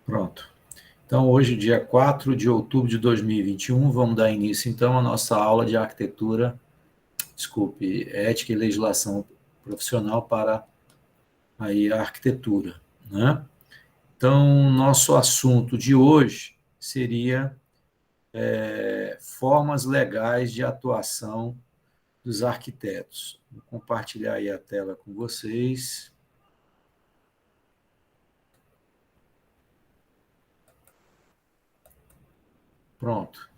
Pronto. Então, hoje, dia 4 de outubro de 2021, vamos dar início, então, à nossa aula de arquitetura, ética e legislação profissional para aí a arquitetura, né? Então, nosso assunto de hoje seria formas legais de atuação dos arquitetos. Vou compartilhar aí a tela com vocês. Pronto.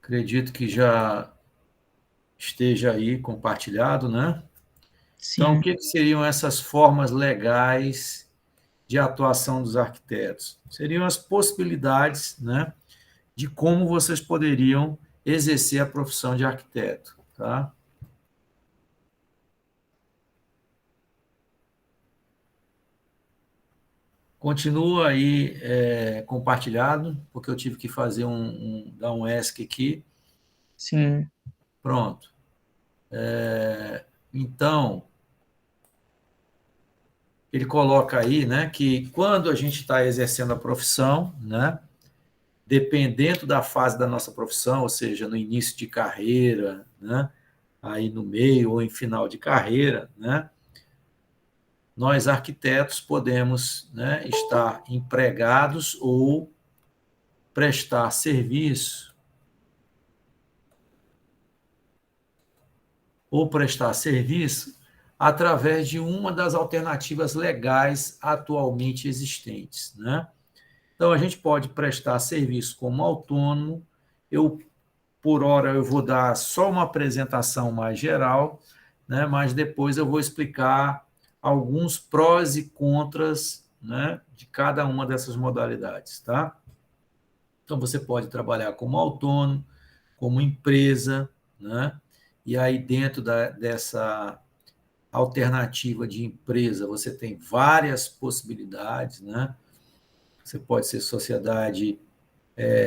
Acredito que já esteja aí compartilhado, né? Então, o Sim. que seriam essas formas legais de atuação dos arquitetos? Seriam as possibilidades, né, de como vocês poderiam exercer a profissão de arquiteto, tá? Continua aí compartilhado, porque eu tive que fazer dar um ESC aqui. Sim. Pronto. Então, ele coloca aí, né, que quando a gente está exercendo a profissão, né, dependendo da fase da nossa profissão, ou seja, no início de carreira, né, aí no meio ou em final de carreira, né, nós arquitetos podemos, né, estar empregados ou prestar serviço através de uma das alternativas legais atualmente existentes, né? Então, a gente pode prestar serviço como autônomo. Por hora, eu vou dar só uma apresentação mais geral, né? Mas depois eu vou explicar alguns prós e contras, né, de cada uma dessas modalidades, tá? Então, você pode trabalhar como autônomo, como empresa, né? E aí, dentro dessa alternativa de empresa, você tem várias possibilidades, né? Você pode ser sociedade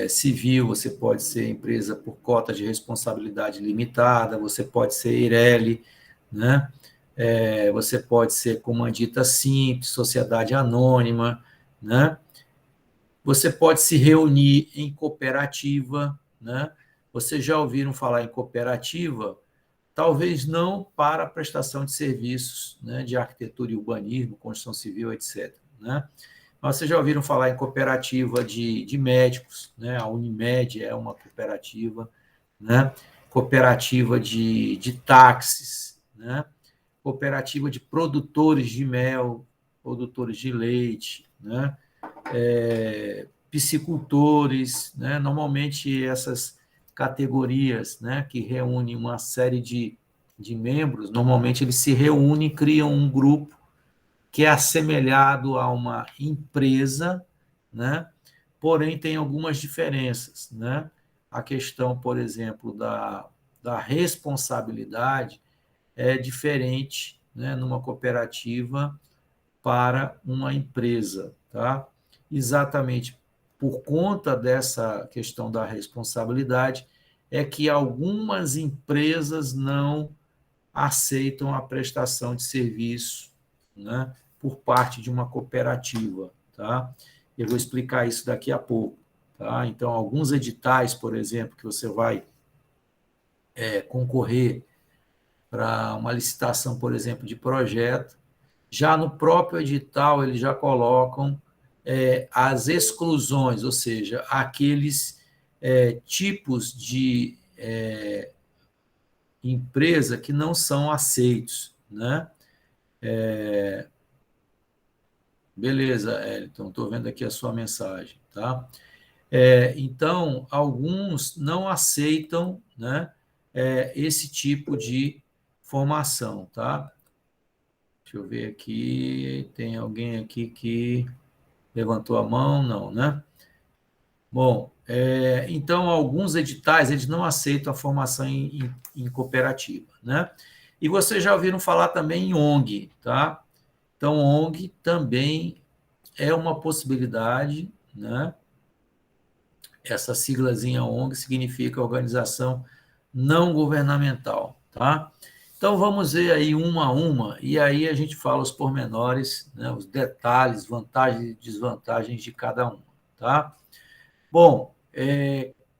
civil, você pode ser empresa por cota de responsabilidade limitada, você pode ser EIRELI, né? Você pode ser comandita simples, sociedade anônima, né? Você pode se reunir em cooperativa, né? Vocês já ouviram falar em cooperativa? Talvez não para a prestação de serviços, né, de arquitetura e urbanismo, construção civil, etc., né? Mas vocês já ouviram falar em cooperativa de médicos, né? A Unimed é uma cooperativa, né? Cooperativa de táxis, né? Cooperativa de produtores de mel, produtores de leite, né? Piscicultores, né? Normalmente essas categorias, né, que reúnem uma série de membros, normalmente eles se reúnem e criam um grupo que é assemelhado a uma empresa, né? Porém tem algumas diferenças, né? A questão, por exemplo, da responsabilidade é diferente, né, numa cooperativa para uma empresa, tá? Exatamente por conta dessa questão da responsabilidade é que algumas empresas não aceitam a prestação de serviço, né, por parte de uma cooperativa, tá? Eu vou explicar isso daqui a pouco, tá? Então, alguns editais, por exemplo, que você vai concorrer para uma licitação, por exemplo, de projeto, já no próprio edital eles já colocam as exclusões, ou seja, aqueles tipos de empresa que não são aceitos, né? Beleza, Elton, estou vendo aqui a sua mensagem, tá? Então, alguns não aceitam, né, esse tipo de formação, tá? Deixa eu ver aqui, tem alguém aqui que levantou a mão? Não, né? Bom, então, alguns editais, eles não aceitam a formação em cooperativa, né? E vocês já ouviram falar também em ONG, tá? Então, ONG também é uma possibilidade, né? Essa siglazinha ONG significa Organização Não Governamental, tá? Então, vamos ver aí uma a uma, e aí a gente fala os pormenores, né, os detalhes, vantagens e desvantagens de cada uma, tá? Bom,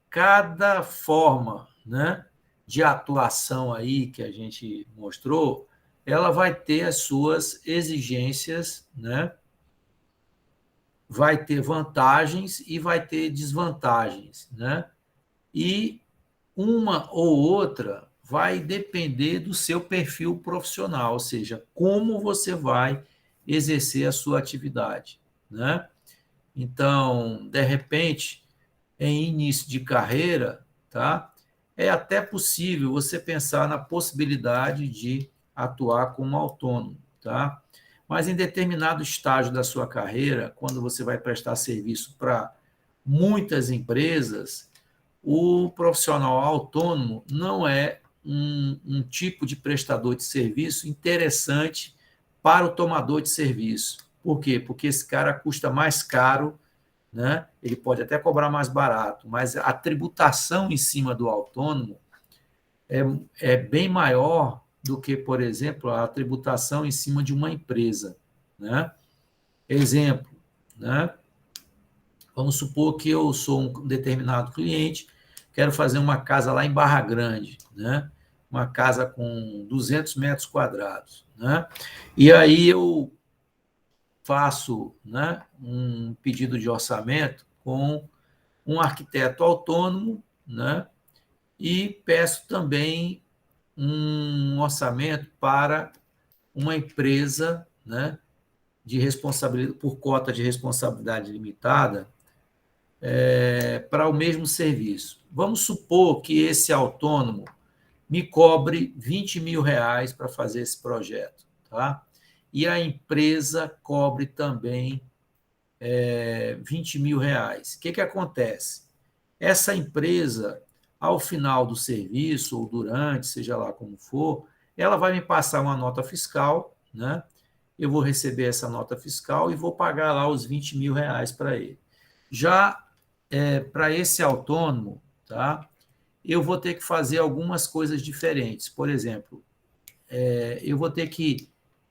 cada forma, né, de atuação aí que a gente mostrou, ela vai ter as suas exigências, né? Vai ter vantagens e vai ter desvantagens, né? E uma ou outra vai depender do seu perfil profissional, ou seja, como você vai exercer a sua atividade, né? Então, de repente, em início de carreira, tá? É até possível você pensar na possibilidade de atuar como autônomo, tá? Mas em determinado estágio da sua carreira, quando você vai prestar serviço para muitas empresas, o profissional autônomo não é um tipo de prestador de serviço interessante para o tomador de serviço. Por quê? Porque esse cara custa mais caro, né? Ele pode até cobrar mais barato, mas a tributação em cima do autônomo é, é bem maior do que, por exemplo, a tributação em cima de uma empresa, né? Exemplo, né? Vamos supor que eu sou um determinado cliente, quero fazer uma casa lá em Barra Grande, né? Uma casa com 200 metros quadrados, né? E aí eu faço, né, um pedido de orçamento com um arquiteto autônomo, né? E peço também um orçamento para uma empresa, né, de responsabilidade por cota de responsabilidade limitada, para o mesmo serviço. Vamos supor que esse autônomo me cobre R$ 20.000 para fazer esse projeto, tá? E a empresa cobre também R$ 20.000. O que acontece? Essa empresa, ao final do serviço, ou durante, seja lá como for, ela vai me passar uma nota fiscal, né? Eu vou receber essa nota fiscal e vou pagar lá os R$ 20.000 para ele. Já para esse autônomo, tá? Eu vou ter que fazer algumas coisas diferentes. Por exemplo, eu vou ter que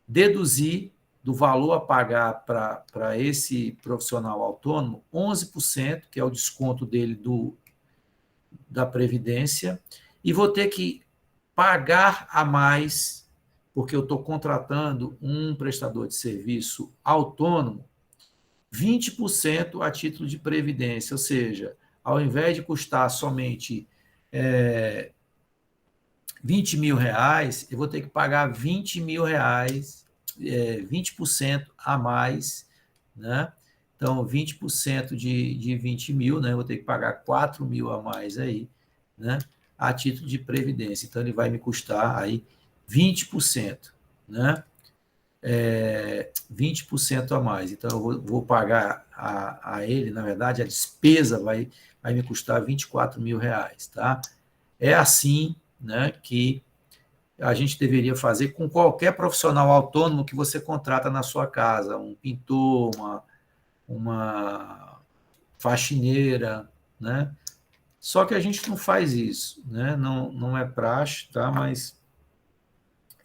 deduzir do valor a pagar para esse profissional autônomo 11%, que é o desconto dele da Previdência, e vou ter que pagar a mais, porque eu estou contratando um prestador de serviço autônomo, 20% a título de previdência, ou seja, ao invés de custar somente R$ 20.000, eu vou ter que pagar R$ 20.000, 20% a mais, né? Então, 20% de 20 mil, né? Eu vou ter que pagar 4 mil a mais aí, né? A título de previdência. Então, ele vai me custar aí 20%, né? 20% a mais. Então, eu vou pagar a ele, na verdade, a despesa vai me custar R$ 24.000, tá? É assim, né, que a gente deveria fazer com qualquer profissional autônomo que você contrata na sua casa, um pintor, uma faxineira, né? Só que a gente não faz isso, né? Não é praxe, tá? Mas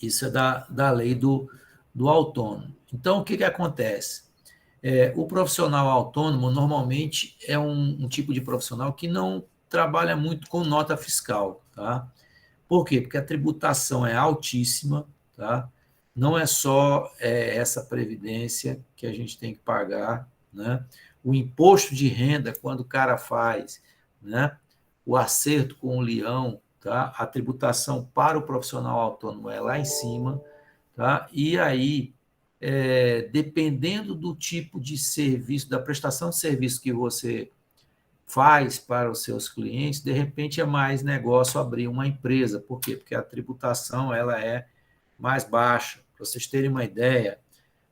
isso é da lei do autônomo. Então, o que acontece? O profissional autônomo normalmente é um tipo de profissional que não trabalha muito com nota fiscal, tá? Por quê? Porque a tributação é altíssima, tá? Não é só essa previdência que a gente tem que pagar, né? O imposto de renda, quando o cara faz, né, o acerto com o leão, tá? A tributação para o profissional autônomo é lá em cima, tá? E aí, dependendo do tipo de serviço, da prestação de serviço que você faz para os seus clientes, de repente é mais negócio abrir uma empresa. Por quê? Porque a tributação ela é mais baixa. Para vocês terem uma ideia,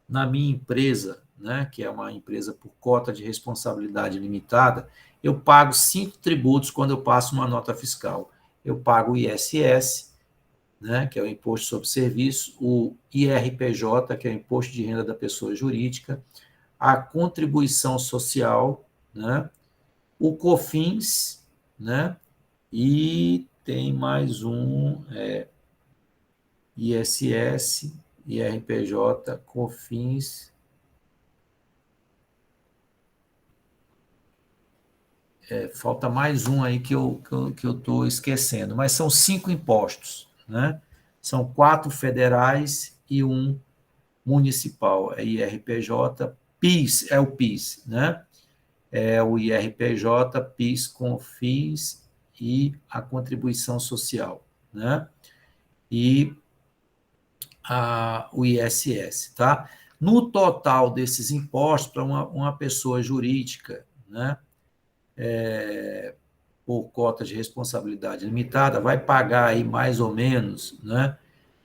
na minha empresa, né, que é uma empresa por cota de responsabilidade limitada, eu pago 5 tributos quando eu passo uma nota fiscal. Eu pago o ISS, né, que é o Imposto sobre Serviço, o IRPJ, que é o Imposto de Renda da Pessoa Jurídica, a contribuição social, né, o COFINS, né? E tem mais um, ISS, IRPJ, COFINS. Falta mais um aí que eu estou esquecendo, mas são 5 impostos, né? São 4 federais e um municipal, é IRPJ, PIS, é o PIS, né? É o IRPJ, PIS, COFINS e a contribuição social, né? E o ISS, tá? No total desses impostos, para uma pessoa jurídica, né? Por cota de responsabilidade limitada, vai pagar aí mais ou menos, né?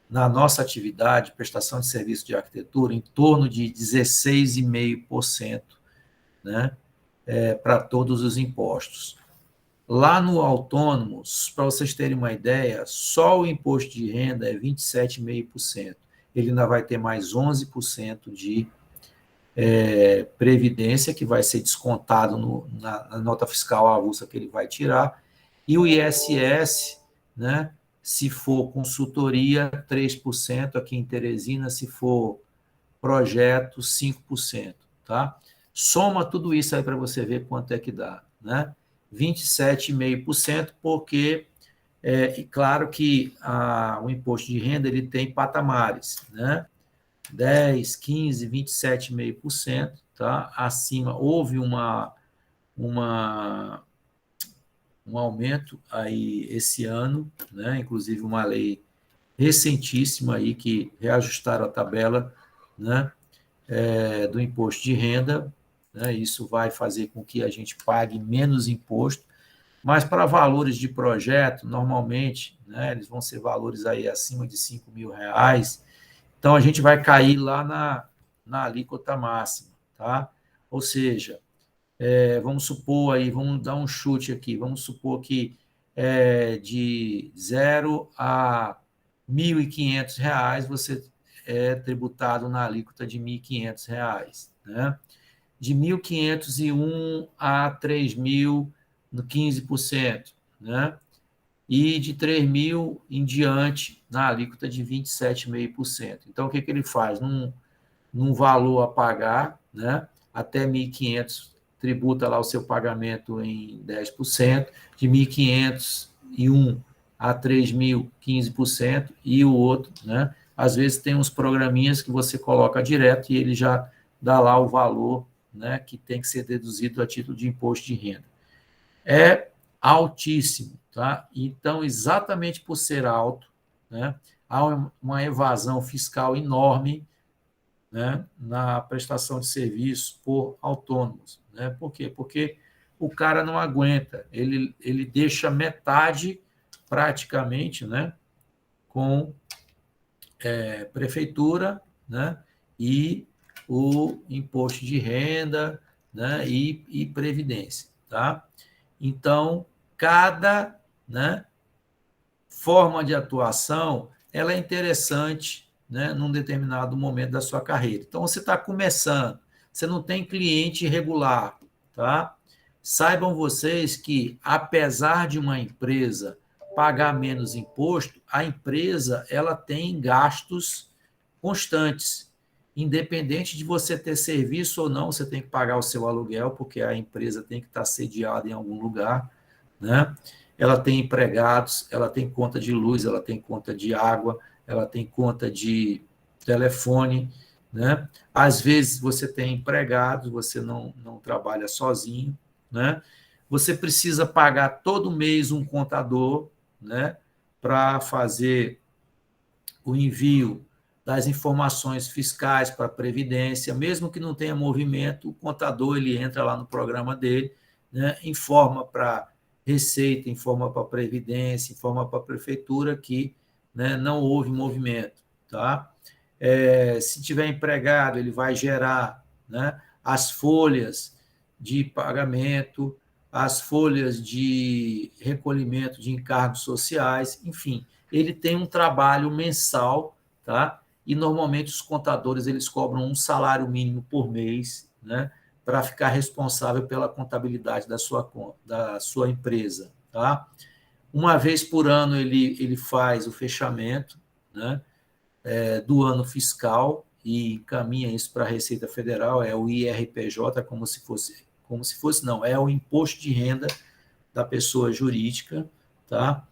Na nossa atividade, prestação de serviço de arquitetura, em torno de 16,5%, né? Para todos os impostos. Lá no autônomos, para vocês terem uma ideia, só o imposto de renda é 27,5%. Ele ainda vai ter mais 11% de previdência, que vai ser descontado na nota fiscal avulsa que ele vai tirar, e o ISS, né, se for consultoria, 3%, aqui em Teresina, se for projeto, 5%, tá? Soma tudo isso aí para você ver quanto é que dá, né? 27,5%, porque claro que o imposto de renda ele tem patamares, né? 10, 15, 27,5%, tá? Acima, houve um aumento aí esse ano, né? Inclusive uma lei recentíssima aí que reajustaram a tabela, né? Do imposto de renda, né? Isso vai fazer com que a gente pague menos imposto, mas para valores de projeto, normalmente, né? Eles vão ser valores aí acima de R$ 5.000, então a gente vai cair lá na alíquota máxima, tá? Ou seja, vamos supor aí, vamos dar um chute aqui, vamos supor que de 0 a R$ 1.500 você é tributado na alíquota de R$ 1.500, né? De 1.501 a 3.000, no 15%, né? E de 3.000 em diante, na alíquota de 27,5%. Então, o que ele faz? Num valor a pagar, né? Até 1.500, tributa lá o seu pagamento em 10%, de 1.501 a 3.000, 15%, e o outro, né? Às vezes tem uns programinhas que você coloca direto e ele já dá lá o valor, né, que tem que ser deduzido a título de imposto de renda. É altíssimo, tá? Então, exatamente por ser alto, né, há uma evasão fiscal enorme, né, na prestação de serviço por autônomos, né? Por quê? Porque o cara não aguenta, ele deixa metade praticamente, né, com prefeitura, né, e o imposto de renda, né, e previdência, tá? Então, cada, né, forma de atuação ela é interessante, né, num determinado momento da sua carreira. Então, você está começando, você não tem cliente regular, tá? Saibam vocês que, apesar de uma empresa pagar menos imposto, a empresa ela tem gastos constantes. Independente de você ter serviço ou não, você tem que pagar o seu aluguel, porque a empresa tem que estar sediada em algum lugar, né? Ela tem empregados, ela tem conta de luz, ela tem conta de água, ela tem conta de telefone, né? Às vezes você tem empregados, você não trabalha sozinho, né? Você precisa pagar todo mês um contador, né, para fazer o envio das informações fiscais para a Previdência, mesmo que não tenha movimento, o contador ele entra lá no programa dele, né, informa para Receita, informa para a Previdência, informa para a Prefeitura que, né, não houve movimento. Tá? Se tiver empregado, ele vai gerar, né, as folhas de pagamento, as folhas de recolhimento de encargos sociais, enfim, ele tem um trabalho mensal, tá? E normalmente os contadores eles cobram um salário mínimo por mês, né? Para ficar responsável pela contabilidade da sua empresa, tá? Uma vez por ano ele faz o fechamento, né? do ano fiscal e encaminha isso para a Receita Federal, é o IRPJ, como se fosse não, é o Imposto de Renda da pessoa jurídica, tá?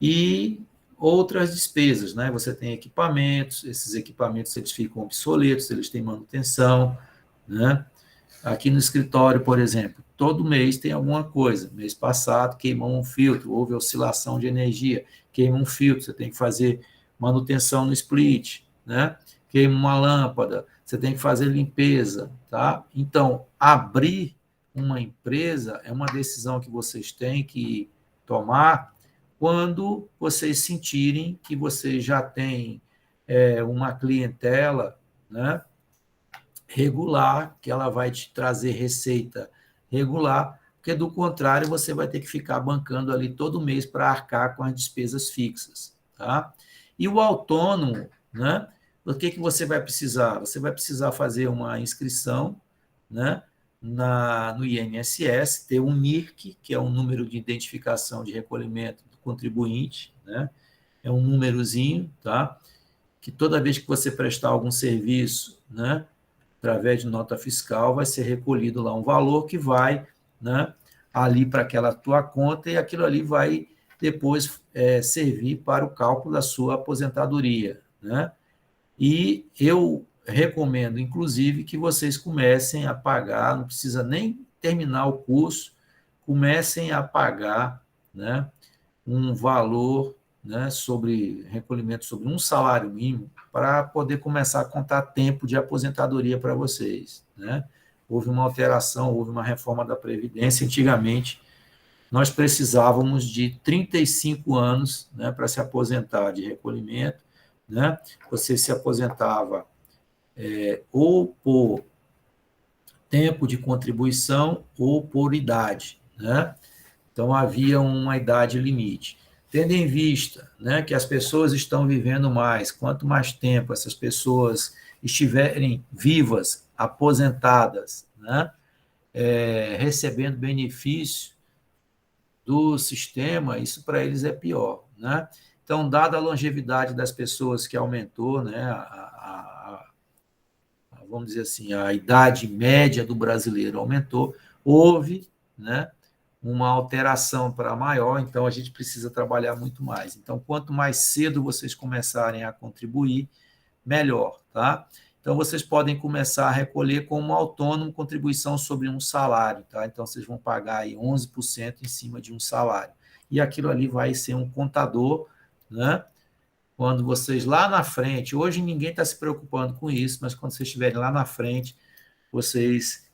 E outras despesas, né? Você tem equipamentos, esses equipamentos eles ficam obsoletos, eles têm manutenção, né? Aqui no escritório, por exemplo, todo mês tem alguma coisa. Mês passado queimou um filtro, houve oscilação de energia, queima um filtro, você tem que fazer manutenção no split, né? Queima uma lâmpada, você tem que fazer limpeza, tá? Então, abrir uma empresa é uma decisão que vocês têm que tomar quando vocês sentirem que vocês já têm uma clientela, né, regular, que ela vai te trazer receita regular, porque do contrário você vai ter que ficar bancando ali todo mês para arcar com as despesas fixas, tá? E o autônomo, né? O que você vai precisar? Você vai precisar fazer uma inscrição, né? No INSS, ter um NIRC, que é um número de identificação de recolhimento do contribuinte, né? É um númerozinho, tá? Que toda vez que você prestar algum serviço, né, através de nota fiscal, vai ser recolhido lá um valor que vai, né, ali para aquela tua conta e aquilo ali vai depois servir para o cálculo da sua aposentadoria, né? E eu recomendo, inclusive, que vocês comecem a pagar, não precisa nem terminar o curso, comecem a pagar, né, um valor, né, sobre recolhimento sobre um salário mínimo para poder começar a contar tempo de aposentadoria para vocês, né? Houve uma alteração, houve uma reforma da Previdência. Antigamente, nós precisávamos de 35 anos, né, para se aposentar de recolhimento, né? Você se aposentava ou por tempo de contribuição ou por idade, né? Então, havia uma idade limite. Tendo em vista, né, que as pessoas estão vivendo mais, quanto mais tempo essas pessoas estiverem vivas, aposentadas, né, recebendo benefício do sistema, isso para eles é pior, né? Então, dada a longevidade das pessoas que aumentou, né, vamos dizer assim, a idade média do brasileiro aumentou, houve, né, uma alteração para maior, então a gente precisa trabalhar muito mais. Então, quanto mais cedo vocês começarem a contribuir, melhor, tá? Então, vocês podem começar a recolher como autônomo contribuição sobre um salário, tá? Então, vocês vão pagar aí 11% em cima de um salário. E aquilo ali vai ser um contador, né? Quando vocês lá na frente, hoje ninguém está se preocupando com isso, mas quando vocês estiverem lá na frente, vocês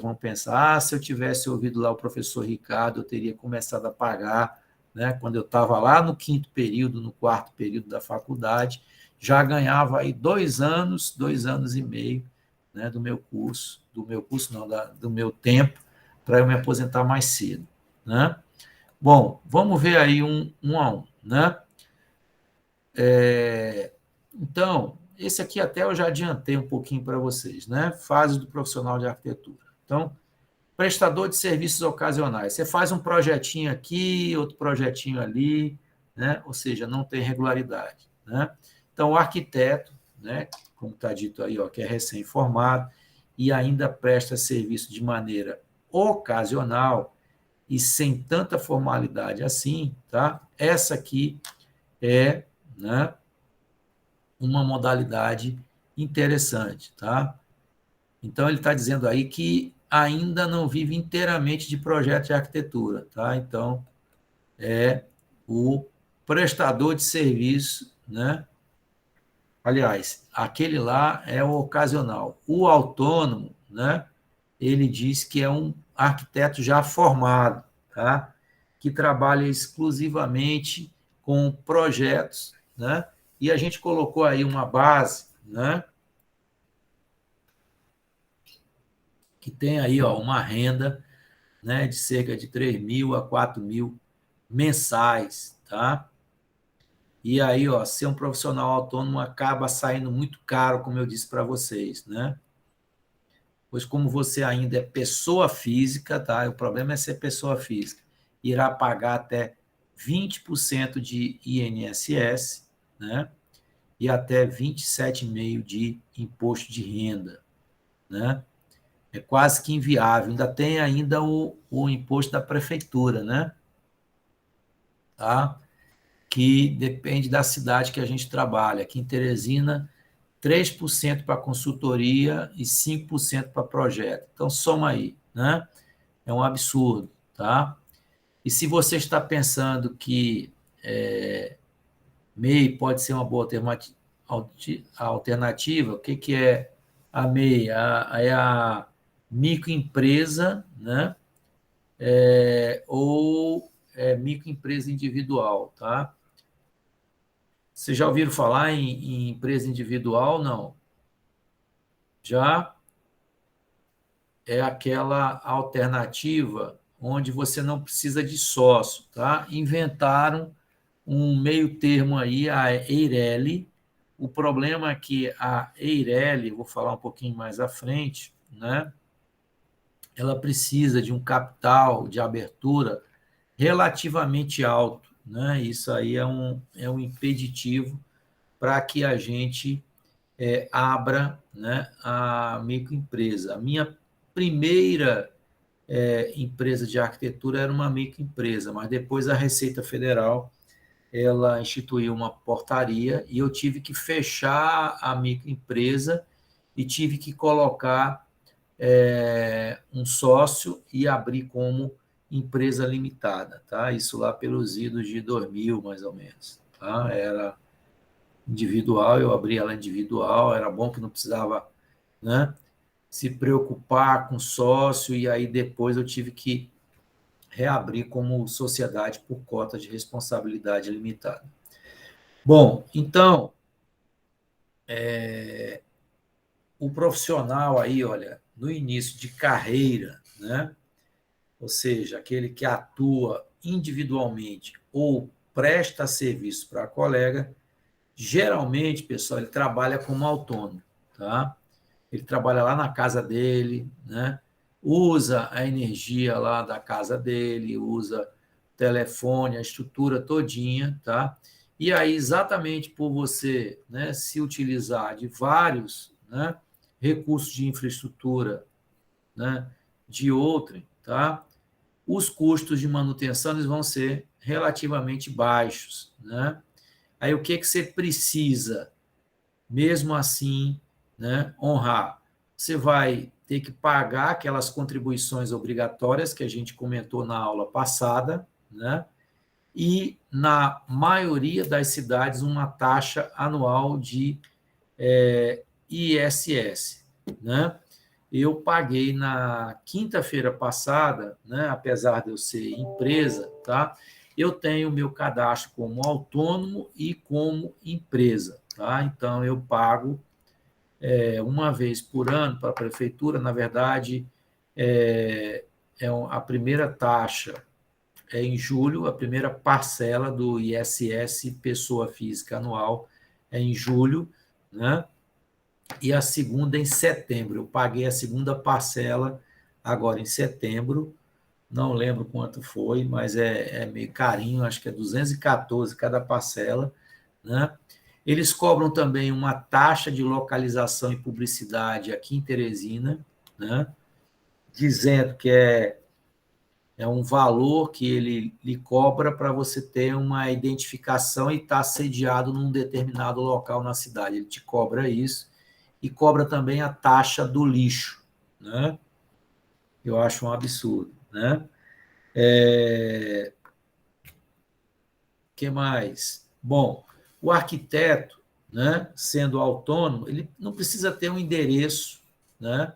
vão pensar, se eu tivesse ouvido lá o professor Ricardo, eu teria começado a pagar, né, quando eu estava lá no quinto período, no quarto período da faculdade, já ganhava aí 2 anos e meio, né, do meu curso não, do meu tempo, para eu me aposentar mais cedo, né? Bom, vamos ver aí um a um, né? Então, esse aqui até eu já adiantei um pouquinho para vocês, né? Fase do profissional de arquitetura. Então, prestador de serviços ocasionais. Você faz um projetinho aqui, outro projetinho ali, né? Ou seja, não tem regularidade, né? Então, o arquiteto, né, como está dito aí, ó, que é recém-formado e ainda presta serviço de maneira ocasional e sem tanta formalidade assim, tá? Essa aqui é, né, uma modalidade interessante, tá? Então, ele está dizendo aí que ainda não vive inteiramente de projeto de arquitetura, tá? Então, é o prestador de serviço, né? Aliás, aquele lá é o ocasional. O autônomo, né? Ele diz que é um arquiteto já formado, tá? Que trabalha exclusivamente com projetos, né? E a gente colocou aí uma base, né? Que tem aí, ó, uma renda, né, de cerca de 3.000 a 4.000 mensais, tá? E aí, ó, ser um profissional autônomo acaba saindo muito caro, como eu disse para vocês, né? Pois como você ainda é pessoa física, tá? O problema é ser pessoa física. Irá pagar até 20% de INSS, né? e até 27,5% de imposto de renda, né? É quase que inviável. Ainda tem ainda o imposto da prefeitura, né? Tá? Que depende da cidade que a gente trabalha. Aqui em Teresina, 3% para consultoria e 5% para projeto. Então, soma aí, né? É um absurdo, tá? E se você está pensando que MEI pode ser uma boa alternativa, o que é a MEI? É a microempresa, né? Ou microempresa individual, tá? Vocês já ouviram falar em empresa individual? Não. Já é aquela alternativa onde você não precisa de sócio, tá? Inventaram um meio termo aí, a Eireli. O problema é que a Eireli, vou falar um pouquinho mais à frente, né? Ela precisa de um capital de abertura relativamente alto, né? Isso aí é um impeditivo para que a gente abra, né, a microempresa. A minha primeira empresa de arquitetura era uma microempresa, mas depois a Receita Federal ela instituiu uma portaria e eu tive que fechar a microempresa e tive que colocar um sócio e abrir como empresa limitada, tá? Isso lá pelos idos de 2000, mais ou menos, tá? Era individual, eu abri ela individual, era bom que não precisava, né, se preocupar com sócio, e aí depois eu tive que reabrir como sociedade por cota de responsabilidade limitada. Bom, então, o profissional aí, olha, no início de carreira, né, ou seja, aquele que atua individualmente ou presta serviço para a colega, geralmente, pessoal, ele trabalha como autônomo, tá? Ele trabalha lá na casa dele, né? Usa a energia lá da casa dele, usa telefone, a estrutura todinha, tá? E aí, exatamente por você, né, se utilizar de vários, né, recursos de infraestrutura, né, de outrem, tá? Os custos de manutenção eles vão ser relativamente baixos, né? Aí o que você precisa, mesmo assim, né, honrar? Você vai ter que pagar aquelas contribuições obrigatórias que a gente comentou na aula passada, né? E, na maioria das cidades, uma taxa anual de ISS, né? Eu paguei na quinta-feira passada, né, apesar de eu ser empresa, tá? Eu tenho meu cadastro como autônomo e como empresa, tá? Então, eu pago uma vez por ano para a prefeitura, na verdade, a primeira taxa é em julho, a primeira parcela do ISS pessoa física anual é em julho, né? E a segunda em setembro. Eu paguei a segunda parcela agora em setembro, não lembro quanto foi, mas é meio carinho, acho que é 214 cada parcela, né? Eles cobram também uma taxa de localização e publicidade aqui em Teresina, né? Dizendo que é um valor que ele lhe cobra para você ter uma identificação e estar sediado num determinado local na cidade. Ele te cobra isso e cobra também a taxa do lixo, né? Eu acho um absurdo, né? Que mais? Bom, o arquiteto, né, sendo autônomo, ele não precisa ter um endereço, né,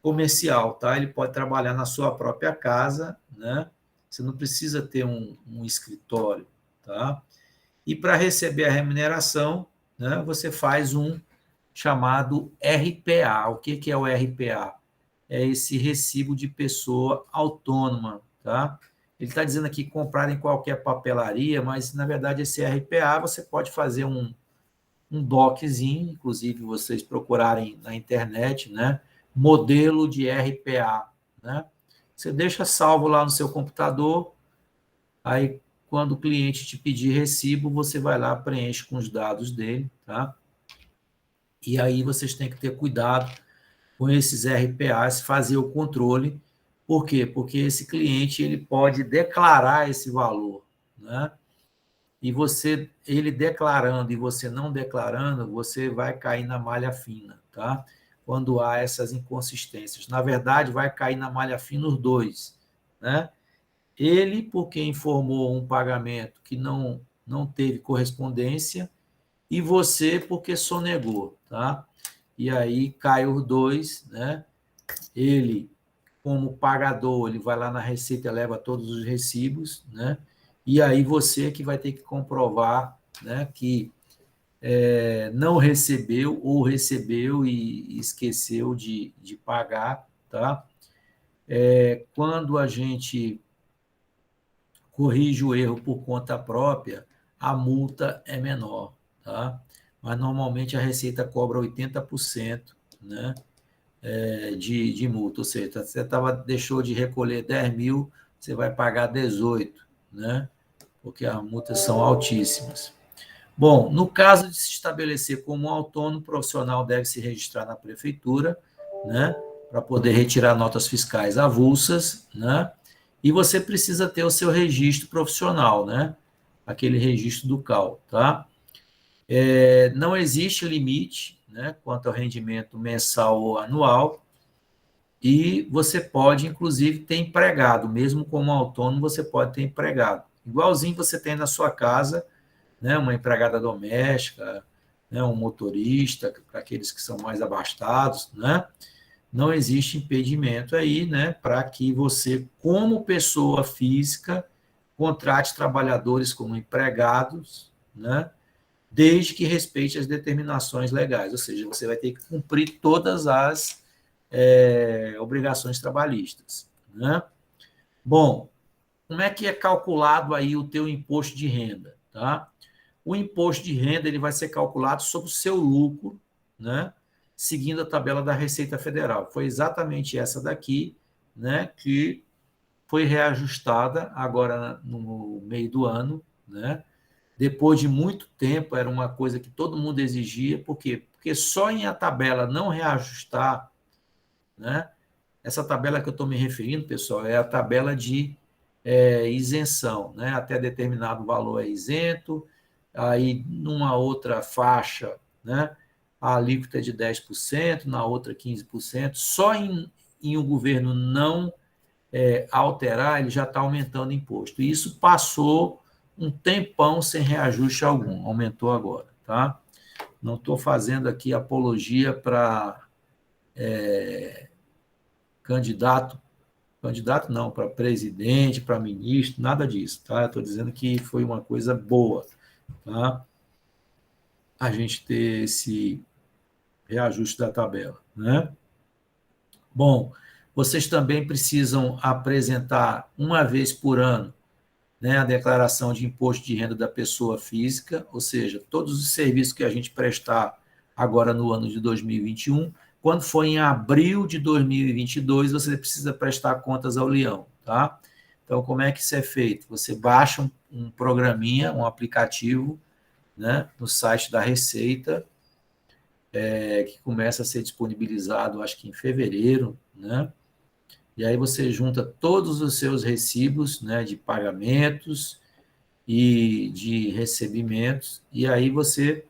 comercial, tá? Ele pode trabalhar na sua própria casa, né? Você não precisa ter um escritório, tá? E para receber a remuneração, né, você faz um chamado RPA. O que é o RPA? É esse recibo de pessoa autônoma, tá? Ele está dizendo aqui comprar em qualquer papelaria, mas na verdade esse RPA você pode fazer um doczinho, inclusive vocês procurarem na internet, né? Modelo de RPA, né? Você deixa salvo lá no seu computador, aí quando o cliente te pedir recibo, você vai lá, preenche com os dados dele, tá? E aí vocês têm que ter cuidado com esses RPAs, fazer o controle. Por quê? Porque esse cliente ele pode declarar esse valor, né? E ele declarando e você não declarando, você vai cair na malha fina, tá? Quando há essas inconsistências. Na verdade, vai cair na malha fina os dois, né? Ele, porque informou um pagamento que não teve correspondência, e você, porque sonegou, tá? E aí cai os dois, né? Ele, como pagador, ele vai lá na Receita, leva todos os recibos, né? E aí você que vai ter que comprovar, né, que não recebeu ou recebeu e esqueceu de pagar, tá? Quando a gente corrige o erro por conta própria, a multa é menor, tá? Mas normalmente a Receita cobra 80%, né, de multa, ou seja, você deixou de recolher 10 mil, você vai pagar 18, né? Porque as multas são altíssimas. Bom, no caso de se estabelecer como autônomo, o profissional deve se registrar na prefeitura, né, para poder retirar notas fiscais avulsas, né? E você precisa ter o seu registro profissional, né? Aquele registro do CAL, tá? Não existe limite, né, quanto ao rendimento mensal ou anual, e você pode, inclusive, ter empregado, mesmo como autônomo, você pode ter empregado. Igualzinho você tem na sua casa, né, uma empregada doméstica, né, um motorista, para aqueles que são mais abastados, né? Não existe impedimento aí, né, para que você, como pessoa física, contrate trabalhadores como empregados, né, desde que respeite as determinações legais, ou seja, você vai ter que cumprir todas as obrigações trabalhistas, né? Bom, como é que é calculado aí o teu imposto de renda, tá? O imposto de renda ele vai ser calculado sobre o seu lucro, né? Seguindo a tabela da Receita Federal. Foi exatamente essa daqui, né? Que foi reajustada agora no meio do ano, né? Depois de muito tempo, era uma coisa que todo mundo exigia, por quê? Porque só em a tabela não reajustar, né? Essa tabela que eu estou me referindo, pessoal, é a tabela de isenção, né? Até determinado valor é isento, aí numa outra faixa, né? A alíquota é de 10%, na outra 15%. Só em o governo não alterar, ele já está aumentando o imposto. E isso passou um tempão sem reajuste algum, aumentou agora, tá? Não estou fazendo aqui apologia para candidato não, para presidente, para ministro, nada disso, tá? Estou dizendo que foi uma coisa boa, tá? A gente ter esse reajuste da tabela, né? Bom, vocês também precisam apresentar uma vez por ano, né, a declaração de imposto de renda da pessoa física, ou seja, todos os serviços que a gente prestar agora no ano de 2021, quando for em abril de 2022, você precisa prestar contas ao leão, tá? Então, como é que isso é feito? Você baixa um programinha, um aplicativo, né, no site da Receita, que começa a ser disponibilizado, acho que em fevereiro, né? E aí você junta todos os seus recibos, né, de pagamentos e de recebimentos, e aí você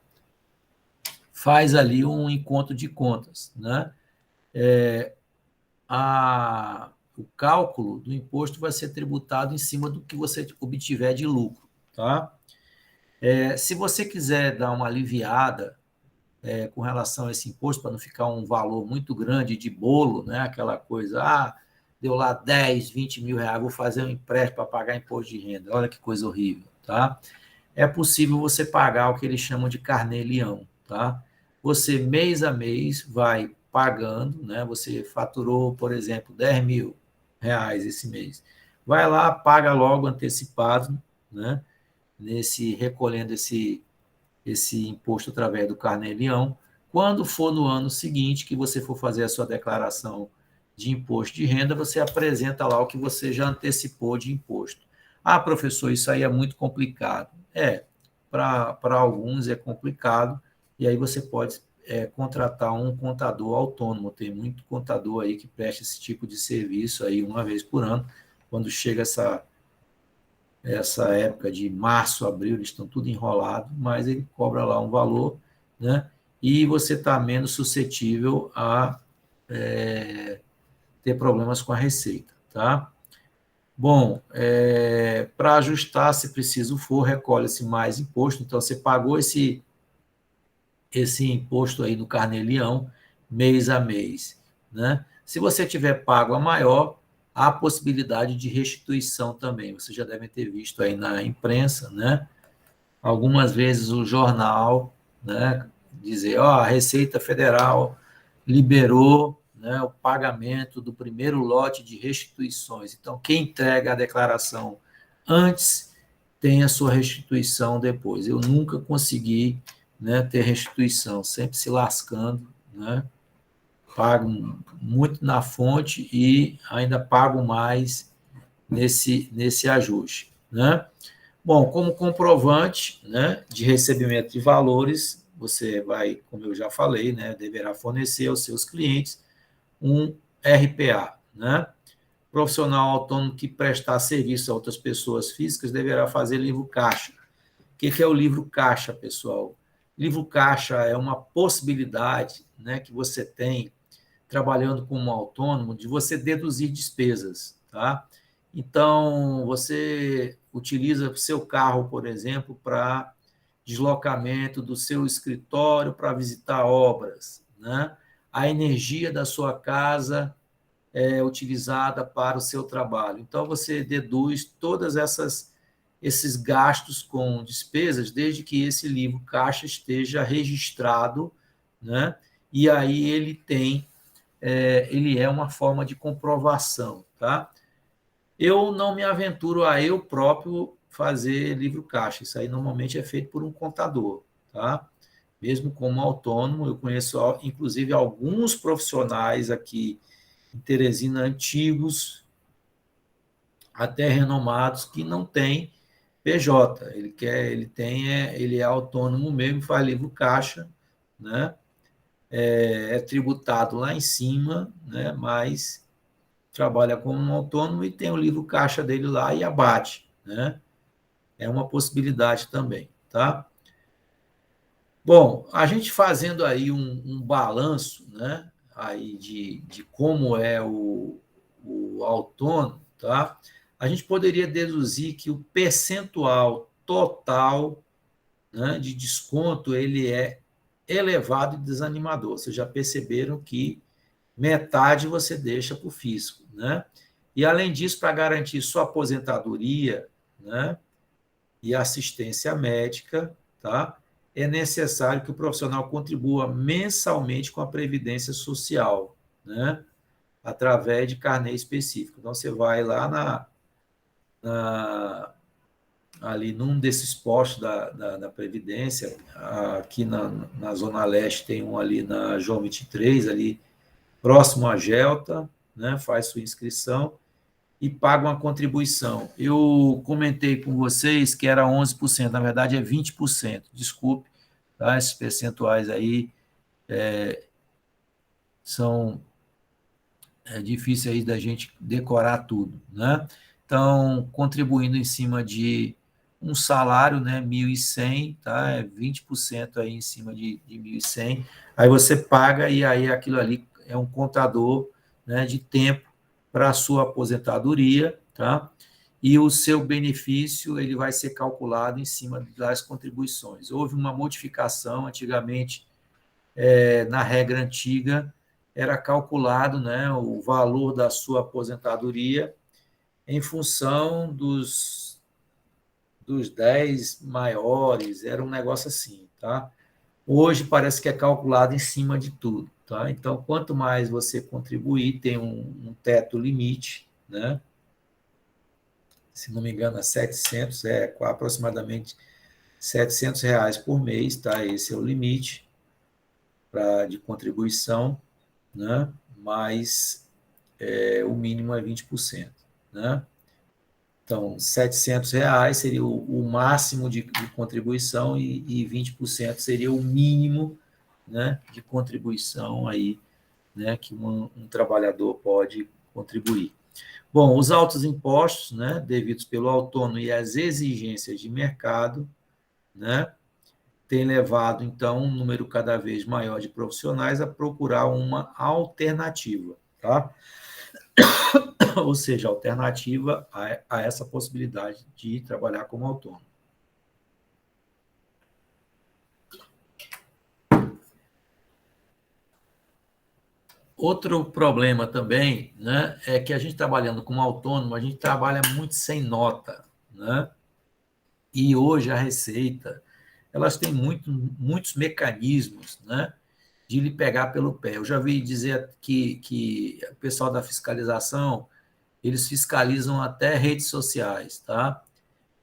faz ali um encontro de contas, né? O cálculo do imposto vai ser tributado em cima do que você obtiver de lucro, tá? Se você quiser dar uma aliviada com relação a esse imposto, para não ficar um valor muito grande de bolo, né? Aquela coisa, deu lá 10, 20 mil reais, vou fazer um empréstimo para pagar imposto de renda, olha que coisa horrível, tá? É possível você pagar o que eles chamam de carnê-leão, tá? Você, mês a mês, vai pagando, né? Você faturou, por exemplo, 10 mil reais esse mês. Vai lá, paga logo antecipado, né? Recolhendo esse imposto através do carnê-leão. Quando for no ano seguinte que você for fazer a sua declaração de imposto de renda, você apresenta lá o que você já antecipou de imposto. Professor, isso aí é muito complicado. Para alguns é complicado, e aí você pode contratar um contador autônomo. Tem muito contador aí que presta esse tipo de serviço aí uma vez por ano. Quando chega essa época de março, abril, eles estão tudo enrolado, mas ele cobra lá um valor, né? E você está menos suscetível a ter problemas com a receita, tá? Bom, para ajustar, se preciso for, recolhe-se mais imposto. Então, você pagou esse imposto aí no Carnê-Leão, mês a mês, né? Se você tiver pago a maior, há possibilidade de restituição também. Vocês já devem ter visto aí na imprensa, né? Algumas vezes o jornal, né, dizer, ó, a Receita Federal liberou, né, o pagamento do primeiro lote de restituições. Então, quem entrega a declaração antes tem a sua restituição depois. Eu nunca consegui, né, ter restituição, sempre se lascando, né? Pago muito na fonte e ainda pago mais nesse ajuste, né? Bom, como comprovante, né, de recebimento de valores, você vai, como eu já falei, né, deverá fornecer aos seus clientes um RPA, né? Profissional autônomo que prestar serviço a outras pessoas físicas deverá fazer livro caixa. O que é o livro caixa, pessoal? Livro caixa é uma possibilidade, né, que você tem trabalhando como autônomo de você deduzir despesas, tá? Então, você utiliza o seu carro, por exemplo, para deslocamento do seu escritório para visitar obras, né? A energia da sua casa é utilizada para o seu trabalho. Então, você deduz todas esses gastos com despesas, desde que esse livro caixa esteja registrado, né? E aí ele é uma forma de comprovação, tá? Eu não me aventuro a eu próprio fazer livro caixa. Isso aí normalmente é feito por um contador, tá? Mesmo como autônomo, eu conheço inclusive alguns profissionais aqui em Teresina antigos, até renomados, que não têm PJ. Ele é autônomo mesmo, faz livro caixa, né? É tributado lá em cima, né? Mas trabalha como um autônomo e tem o livro caixa dele lá e abate, né? É uma possibilidade também, tá? Bom, a gente fazendo aí um balanço, né? Aí de como é o autônomo, tá? A gente poderia deduzir que o percentual total, né, de desconto ele é elevado e desanimador. Vocês já perceberam que metade você deixa para o fisco, né? E, além disso, para garantir sua aposentadoria, né, e assistência médica, tá? É necessário que o profissional contribua mensalmente com a Previdência Social, né? Através de carnê específico. Então, você vai lá ali num desses postos da Previdência, aqui na Zona Leste tem um ali na João 23, ali próximo à Gelta, né? Faz sua inscrição e paga uma contribuição. Eu comentei com vocês que era 11%, na verdade é 20%. Desculpe, tá? Esses percentuais aí são difíceis aí da gente decorar tudo, né? Então, contribuindo em cima de um salário, né, 1.100, tá? É 20% aí em cima de 1.100. Aí você paga e aí aquilo ali é um contador, né, de tempo para a sua aposentadoria, tá? E o seu benefício ele vai ser calculado em cima das contribuições. Houve uma modificação antigamente, na regra antiga, era calculado, né, o valor da sua aposentadoria em função dos 10 maiores, era um negócio assim, tá? Hoje parece que é calculado em cima de tudo, tá? Então, quanto mais você contribuir, tem um teto limite, né? Se não me engano, é 700, aproximadamente R$ 700 por mês, tá? Esse é o limite de contribuição, né? Mas o mínimo é 20%, né? Então, R$ 700 seria o máximo de contribuição e 20% seria o mínimo né, de contribuição aí, né, que um trabalhador pode contribuir. Bom, os altos impostos, né, devidos pelo autônomo e as exigências de mercado, né, têm levado, então, um número cada vez maior de profissionais a procurar uma alternativa, tá? Ou seja, alternativa a essa possibilidade de trabalhar como autônomo. Outro problema também, né, é que a gente trabalhando como autônomo, a gente trabalha muito sem nota, né? E hoje a Receita, elas têm muitos mecanismos, né, de lhe pegar pelo pé. Eu já vi dizer que o pessoal da fiscalização, eles fiscalizam até redes sociais, tá?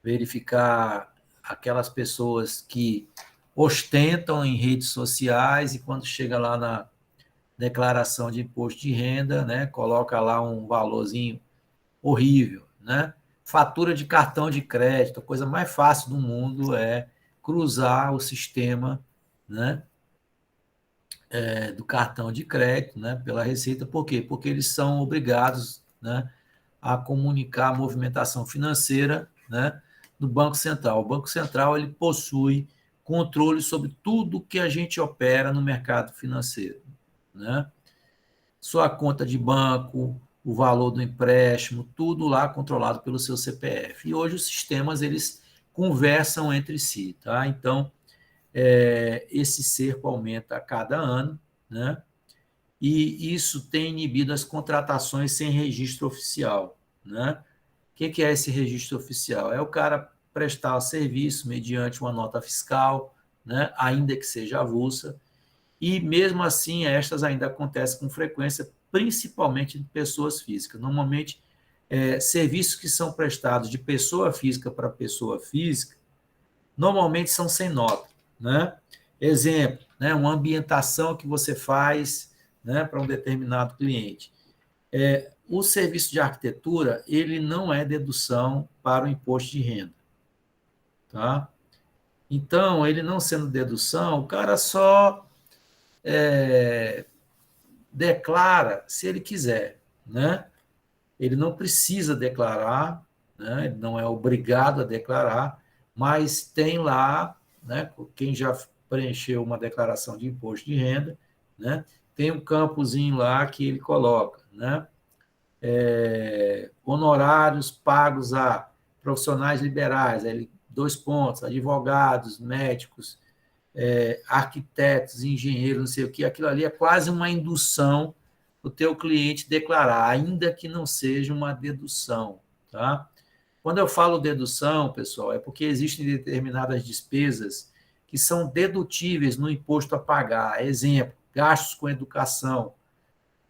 Verificar aquelas pessoas que ostentam em redes sociais e quando chega lá na declaração de imposto de renda, né, coloca lá um valorzinho horrível, né? Fatura de cartão de crédito, a coisa mais fácil do mundo é cruzar o sistema, né, do cartão de crédito, né, pela Receita. Por quê? Porque eles são obrigados, né, a comunicar a movimentação financeira, né, do Banco Central. O Banco Central ele possui controle sobre tudo que a gente opera no mercado financeiro, né? Sua conta de banco, o valor do empréstimo, tudo lá controlado pelo seu CPF. E hoje os sistemas eles conversam entre si, tá? Então, esse cerco aumenta a cada ano, né? E isso tem inibido as contratações sem registro oficial, né? O que é esse registro oficial? É o cara prestar o serviço mediante uma nota fiscal, né? Ainda que seja avulsa, e mesmo assim estas ainda acontecem com frequência, principalmente de pessoas físicas. Normalmente, serviços que são prestados de pessoa física para pessoa física, normalmente são sem nota, né? Exemplo, né, uma ambientação que você faz, né, para um determinado cliente. O serviço de arquitetura, ele não é dedução para o imposto de renda, tá? Então, ele não sendo dedução, o cara só declara se ele quiser, né? Ele não precisa declarar, né? Ele não é obrigado a declarar, mas tem lá, né? Quem já preencheu uma declaração de imposto de renda, né? Tem um campozinho lá que ele coloca, né? Honorários pagos a profissionais liberais, aí, 2 pontos, advogados, médicos, arquitetos, engenheiros, não sei o que, aquilo ali é quase uma indução o teu cliente declarar, ainda que não seja uma dedução, tá? Quando eu falo dedução, pessoal, é porque existem determinadas despesas que são dedutíveis no imposto a pagar. Exemplo, gastos com educação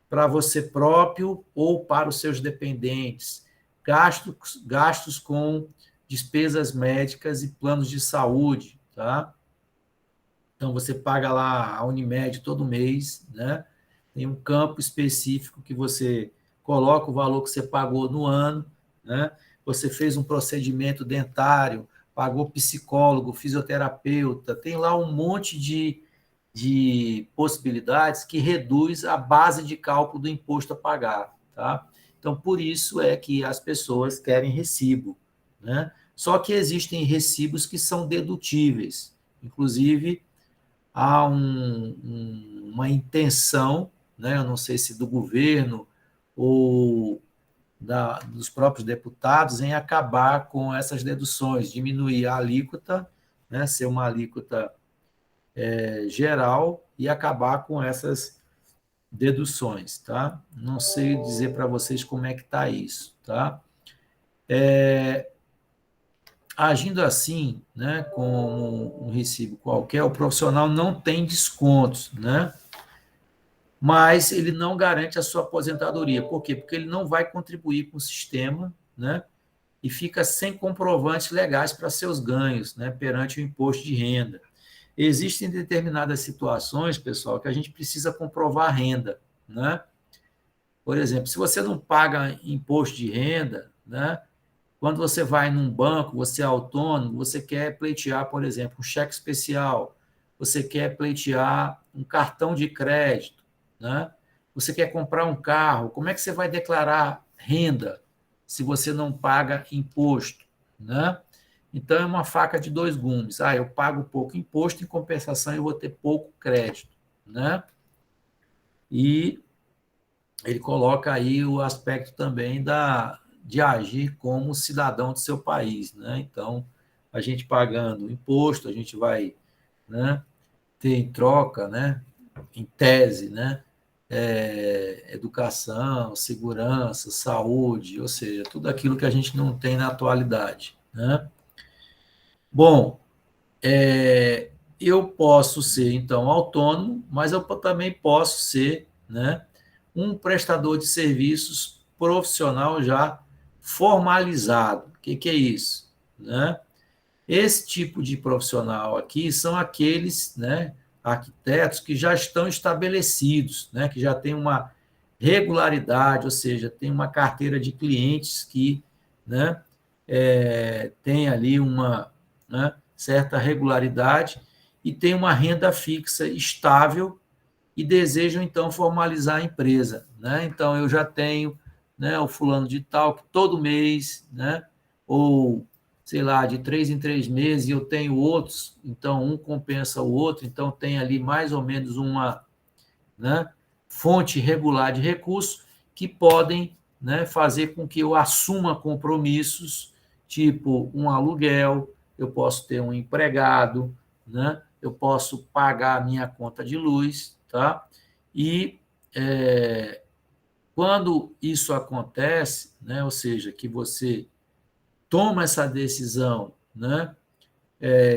para você próprio ou para os seus dependentes, gastos com despesas médicas e planos de saúde, tá? Então, você paga lá a Unimed todo mês, né? Tem um campo específico que você coloca o valor que você pagou no ano, né? Você fez um procedimento dentário, pagou psicólogo, fisioterapeuta, tem lá um monte de possibilidades que reduz a base de cálculo do imposto a pagar, tá? Então, por isso é que as pessoas querem recibo, né? Só que existem recibos que são dedutíveis, inclusive há uma intenção, né, eu não sei se do governo ou dos próprios deputados, em acabar com essas deduções, diminuir a alíquota, né, ser uma alíquota geral e acabar com essas deduções, tá? Não sei dizer para vocês como é que está isso, tá? Agindo assim, né, como um recibo qualquer, o profissional não tem descontos, né? Mas ele não garante a sua aposentadoria. Por quê? Porque ele não vai contribuir com o sistema, né? E fica sem comprovantes legais para seus ganhos, né? Perante o imposto de renda. Existem determinadas situações, pessoal, que a gente precisa comprovar a renda, né? Por exemplo, se você não paga imposto de renda, né? Quando você vai num banco, você é autônomo, você quer pleitear, por exemplo, um cheque especial, você quer pleitear um cartão de crédito, né? Você quer comprar um carro, como é que você vai declarar renda se você não paga imposto, né? Então, é uma faca de dois gumes. Eu pago pouco imposto, em compensação eu vou ter pouco crédito, né? E ele coloca aí o aspecto também de agir como cidadão do seu país, né? Então, a gente pagando imposto, a gente vai, né, ter em troca, né, em tese, né, educação, segurança, saúde, ou seja, tudo aquilo que a gente não tem na atualidade, né? Bom, eu posso ser, então, autônomo, mas eu também posso ser, né, um prestador de serviços profissional já formalizado. O que é isso? Né? Esse tipo de profissional aqui são aqueles, né, arquitetos que já estão estabelecidos, né, que já têm uma regularidade, ou seja, tem uma carteira de clientes que, né, tem ali uma, né, certa regularidade e tem uma renda fixa estável e desejam, então, formalizar a empresa, né? Então, eu já tenho, né, o fulano de tal, que todo mês, né, ou, sei lá, de 3 em 3 meses, eu tenho outros, então, um compensa o outro, então, tem ali mais ou menos uma, né, fonte regular de recursos que podem, né, fazer com que eu assuma compromissos, tipo um aluguel, eu posso ter um empregado, né, eu posso pagar a minha conta de luz, tá? E quando isso acontece, né, ou seja, que você toma essa decisão, né,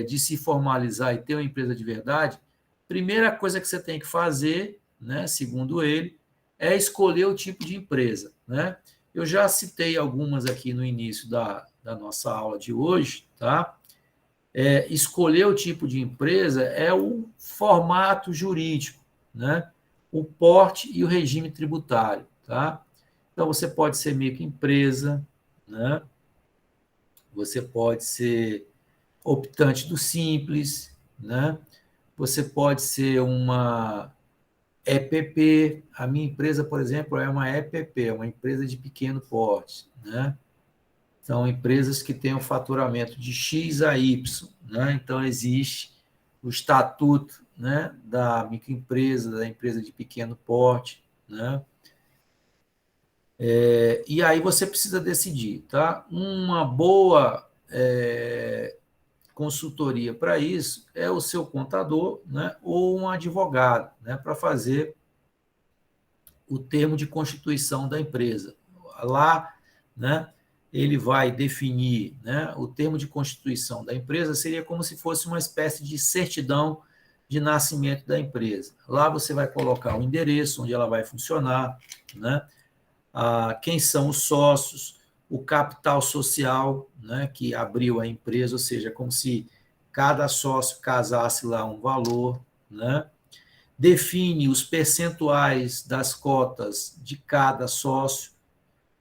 de se formalizar e ter uma empresa de verdade, primeira coisa que você tem que fazer, né, segundo ele, é escolher o tipo de empresa, né? Eu já citei algumas aqui no início da nossa aula de hoje, tá? Escolher o tipo de empresa é o formato jurídico, né? O porte e o regime tributário, tá? Então, você pode ser microempresa, né? Você pode ser optante do simples, né? Você pode ser uma EPP. A minha empresa, por exemplo, é uma EPP, é uma empresa de pequeno porte, né? São empresas que têm um faturamento de X a Y, né? Então, existe o estatuto, né, da microempresa, da empresa de pequeno porte, né? E aí você precisa decidir, tá? Uma boa consultoria para isso é o seu contador, né, ou um advogado, né, para fazer o termo de constituição da empresa. Lá, né, ele vai definir, né, o termo de constituição da empresa seria como se fosse uma espécie de certidão de nascimento da empresa. Lá você vai colocar o endereço onde ela vai funcionar, né, quem são os sócios, o capital social, né, que abriu a empresa, ou seja, como se cada sócio casasse lá um valor, né? Define os percentuais das cotas de cada sócio.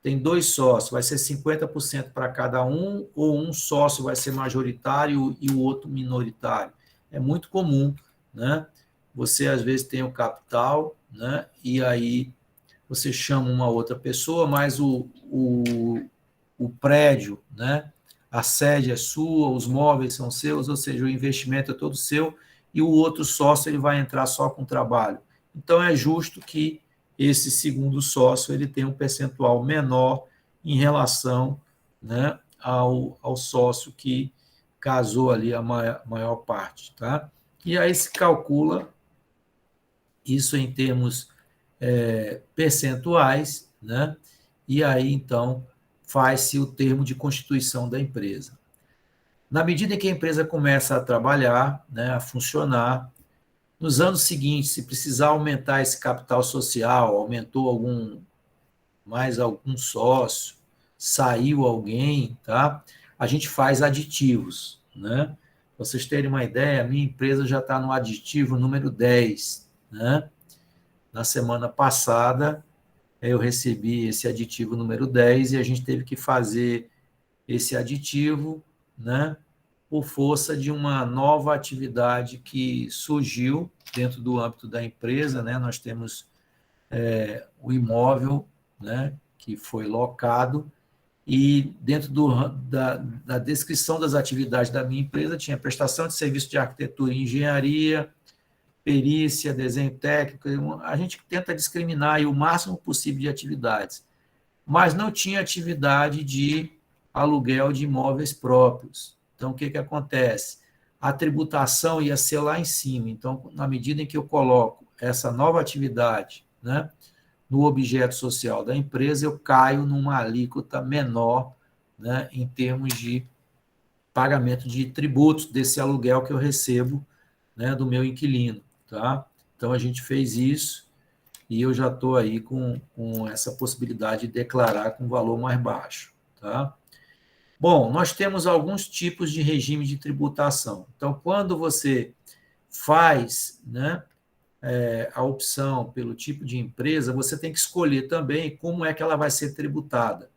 Tem dois sócios, vai ser 50% para cada um, ou um sócio vai ser majoritário e o outro minoritário. É muito comum, né? Você às vezes tem o capital, né? E aí você chama uma outra pessoa, mas o prédio, né? A sede é sua, os móveis são seus, ou seja, o investimento é todo seu, e o outro sócio ele vai entrar só com trabalho. Então, é justo que esse segundo sócio ele tenha um percentual menor em relação, né, ao sócio que casou ali a maior parte. Tá? E aí se calcula isso em termos percentuais, né? E aí, então, faz-se o termo de constituição da empresa. Na medida em que a empresa começa a trabalhar, né, a funcionar, nos anos seguintes, se precisar aumentar esse capital social, aumentou mais algum sócio, saiu alguém, tá? A gente faz aditivos, né? Para vocês terem uma ideia, a minha empresa já está no aditivo número 10, né? Na semana passada, eu recebi esse aditivo número 10 e a gente teve que fazer esse aditivo, né? por força de uma nova atividade que surgiu dentro do âmbito da empresa, né? Nós temos o imóvel, né, que foi locado, e dentro da descrição das atividades da minha empresa tinha prestação de serviço de arquitetura e engenharia, perícia, desenho técnico. A gente tenta discriminar aí o máximo possível de atividades, mas não tinha atividade de aluguel de imóveis próprios. Então, o que acontece? A tributação ia ser lá em cima. Então, na medida em que eu coloco essa nova atividade, né, no objeto social da empresa, eu caio numa alíquota menor, né, em termos de pagamento de tributos desse aluguel que eu recebo, né, do meu inquilino. Tá? Então, a gente fez isso e eu já estou aí com essa possibilidade de declarar com valor mais baixo. Tá? Bom, nós temos alguns tipos de regime de tributação. Então, quando você faz, né, a opção pelo tipo de empresa, você tem que escolher também como é que ela vai ser tributada.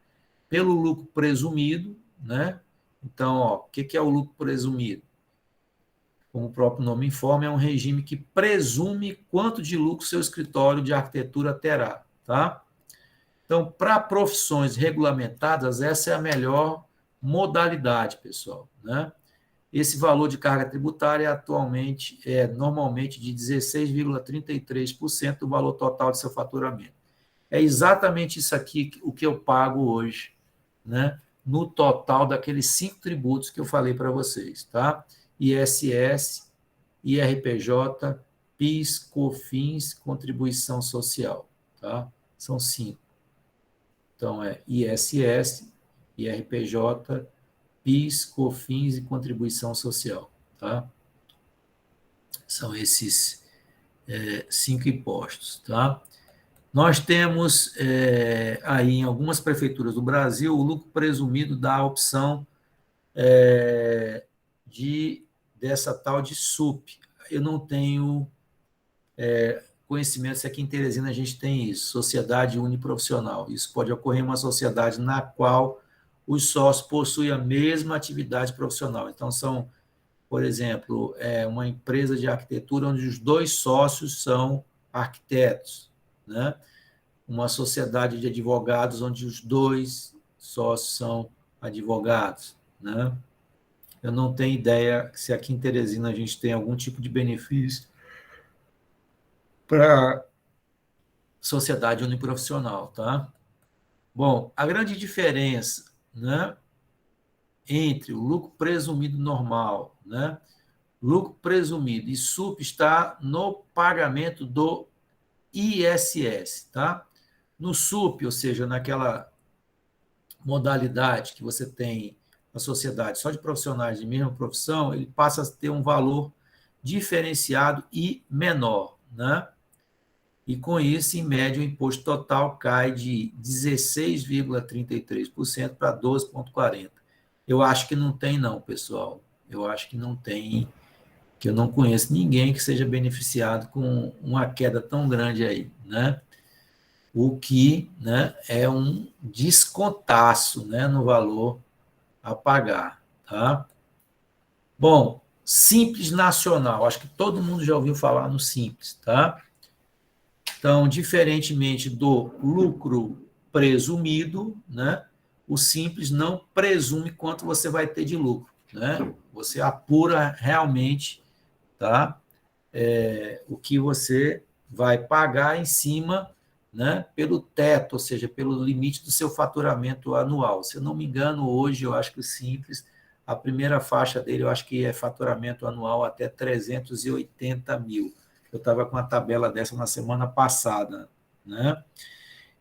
Pelo lucro presumido, né? Então, ó, o que é o lucro presumido? Como o próprio nome informa, é um regime que presume quanto de lucro seu escritório de arquitetura terá, tá? Então, para profissões regulamentadas, essa é a melhor modalidade, pessoal, né? Esse valor de carga tributária atualmente é normalmente de 16,33% do valor total de seu faturamento. É exatamente isso aqui o que eu pago hoje, né? No total daqueles 5 tributos que eu falei para vocês, tá? ISS, IRPJ, PIS, COFINS, contribuição social, tá? São 5. Então, é ISS, IRPJ, PIS, COFINS e contribuição social. Tá? São esses 5 impostos. Tá? Nós temos aí em algumas prefeituras do Brasil o lucro presumido da opção dessa tal de SUP. Eu não tenho conhecimento se aqui em Teresina a gente tem isso, sociedade uniprofissional. Isso pode ocorrer em uma sociedade na qual os sócios possuem a mesma atividade profissional. Então, são, por exemplo, uma empresa de arquitetura onde os 2 sócios são arquitetos, né? Uma sociedade de advogados onde os 2 sócios são advogados, né? Eu não tenho ideia se aqui em Teresina a gente tem algum tipo de benefício para sociedade uniprofissional, tá? Bom, a grande diferença, né, entre o lucro presumido normal, né, lucro presumido e SUP está no pagamento do ISS, tá? No SUP, ou seja, naquela modalidade que você tem a sociedade só de profissionais de mesma profissão, ele passa a ter um valor diferenciado e menor, né? E com isso, em média, o imposto total cai de 16,33% para 12,40%. Eu acho que não tem, não, pessoal. Eu acho que não tem, que eu não conheço ninguém que seja beneficiado com uma queda tão grande aí, né? O que, né, é um descontaço, né, no valor a pagar, tá? Bom, Simples Nacional, acho que todo mundo já ouviu falar no Simples, tá? Então, diferentemente do lucro presumido, né, o Simples não presume quanto você vai ter de lucro, né? Você apura realmente, tá? O que você vai pagar em cima, né, pelo teto, ou seja, pelo limite do seu faturamento anual. Se eu não me engano, hoje eu acho que o Simples, a primeira faixa dele, eu acho que é faturamento anual até 380 mil. Eu estava com uma tabela dessa na semana passada, né?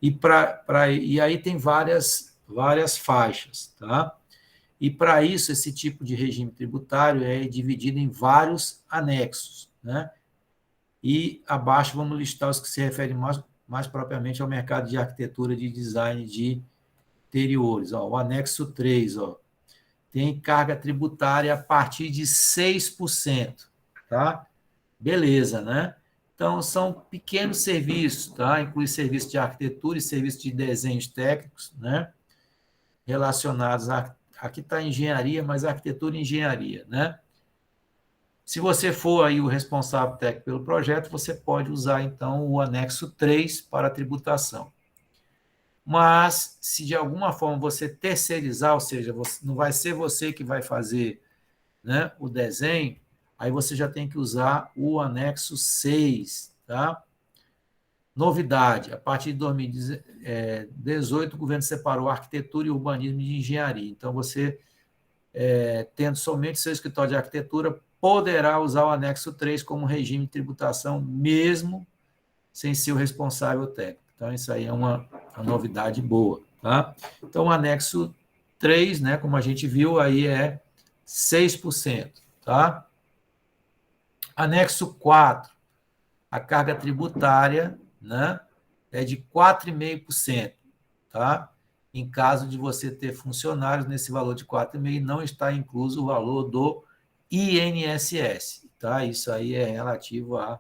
E aí tem várias faixas, tá? E para isso, esse tipo de regime tributário é dividido em vários anexos, né? E abaixo vamos listar os que se referem mais propriamente ao mercado de arquitetura e de design de interiores. Ó, o anexo 3, ó, tem carga tributária a partir de 6%, tá? Beleza, né? Então, são pequenos serviços, tá? Inclui serviço de arquitetura e serviço de desenhos técnicos, né? Relacionados à aqui está engenharia, mas arquitetura e engenharia, né? Se você for aí o responsável técnico pelo projeto, você pode usar, então, o anexo 3 para a tributação. Mas, se de alguma forma você terceirizar, ou seja, não vai ser você que vai fazer, né, o desenho, aí você já tem que usar o anexo 6, tá? Novidade, a partir de 2018, o governo separou arquitetura e urbanismo de engenharia. Então, você, tendo somente seu escritório de arquitetura, poderá usar o anexo 3 como regime de tributação, mesmo sem ser o responsável técnico. Então, isso aí é uma novidade boa. Tá? Então, o anexo 3, né, como a gente viu, aí é 6%. Tá? Anexo 4, a carga tributária, né, é de 4,5%. Tá? Em caso de você ter funcionários, nesse valor de 4,5% não está incluso o valor do INSS. Tá? Isso aí é relativo a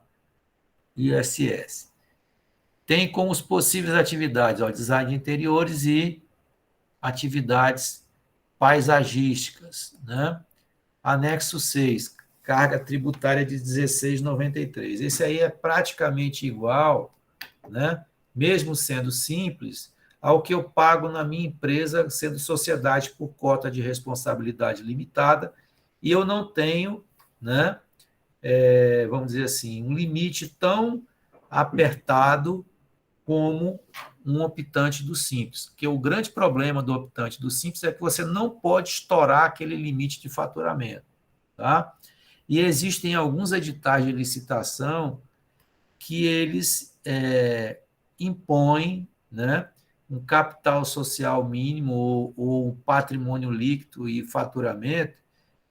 ISS. Tem como os possíveis atividades, ó, design de interiores e atividades paisagísticas. Né? Anexo 6, carga tributária de 16,93. Esse aí é praticamente igual, né? Mesmo sendo simples, ao que eu pago na minha empresa, sendo sociedade por cota de responsabilidade limitada, e eu não tenho, né, vamos dizer assim, um limite tão apertado como um optante do Simples. Porque o grande problema do optante do Simples é que você não pode estourar aquele limite de faturamento. Tá? E existem alguns editais de licitação que eles impõem, né, um capital social mínimo ou um patrimônio líquido e faturamento.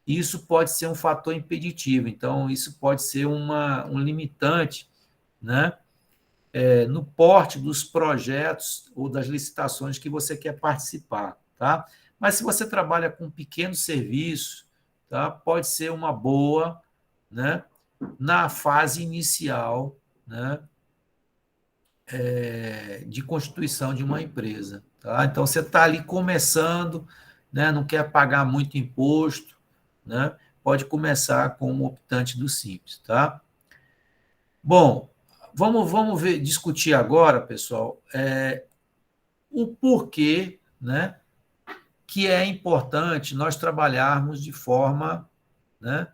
Isso pode ser um fator impeditivo. Então, isso pode ser um limitante, né, no porte dos projetos ou das licitações que você quer participar. Tá? Mas se você trabalha com pequenos serviços, tá, pode ser uma boa, né, na fase inicial, né, de constituição de uma empresa. Tá? Então, você está ali começando, né, não quer pagar muito imposto, né, pode começar com um optante do Simples. Tá? Bom, vamos ver, discutir agora, pessoal, o porquê, né, que é importante nós trabalharmos de forma, né,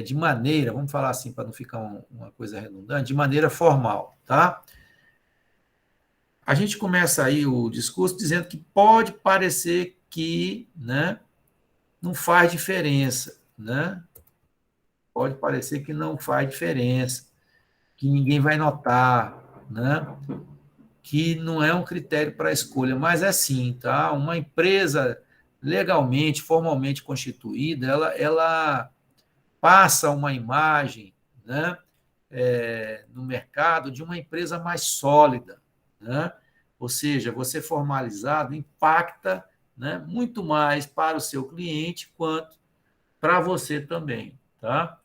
de maneira, vamos falar assim para não ficar uma coisa redundante, de maneira formal. Tá? A gente começa aí o discurso dizendo que pode parecer que, né, não faz diferença, né? Pode parecer que não faz diferença, que ninguém vai notar, né? Que não é um critério para a escolha, mas é sim, tá? Uma empresa legalmente, formalmente constituída, ela passa uma imagem, né, no mercado de uma empresa mais sólida, né? Ou seja, você formalizado impacta, né, muito mais para o seu cliente quanto para você também, tá?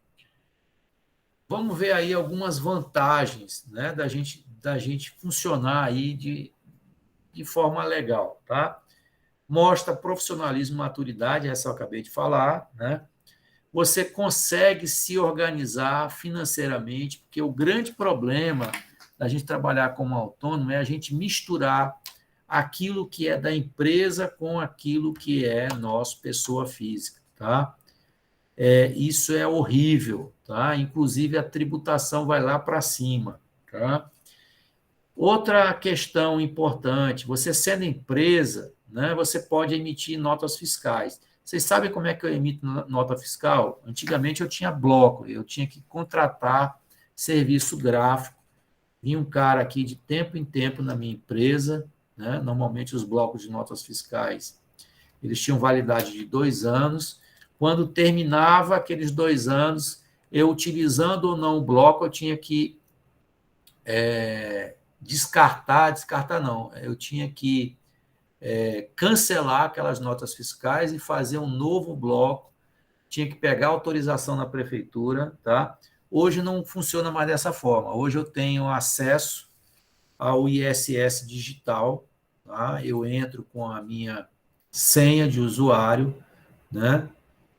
Vamos ver aí algumas vantagens, né, da gente funcionar aí de forma legal, tá? Mostra profissionalismo e maturidade, essa eu acabei de falar, né? Você consegue se organizar financeiramente, porque o grande problema da gente trabalhar como autônomo é a gente misturar aquilo que é da empresa com aquilo que é nosso, pessoa física, tá? Isso é horrível, tá? Inclusive a tributação vai lá para cima, tá? Outra questão importante, você sendo empresa, né, você pode emitir notas fiscais. Vocês sabem como é que eu emito nota fiscal? Antigamente eu tinha bloco, eu tinha que contratar serviço gráfico. Vinha um cara aqui de tempo em tempo na minha empresa, né? Normalmente os blocos de notas fiscais, eles tinham validade de 2 anos. Quando terminava aqueles 2 anos, eu utilizando ou não o bloco, eu tinha que descartar não, eu tinha que cancelar aquelas notas fiscais e fazer um novo bloco, tinha que pegar autorização na prefeitura, tá? Hoje não funciona mais dessa forma, hoje eu tenho acesso ao ISS digital, tá? Eu entro com a minha senha de usuário, né?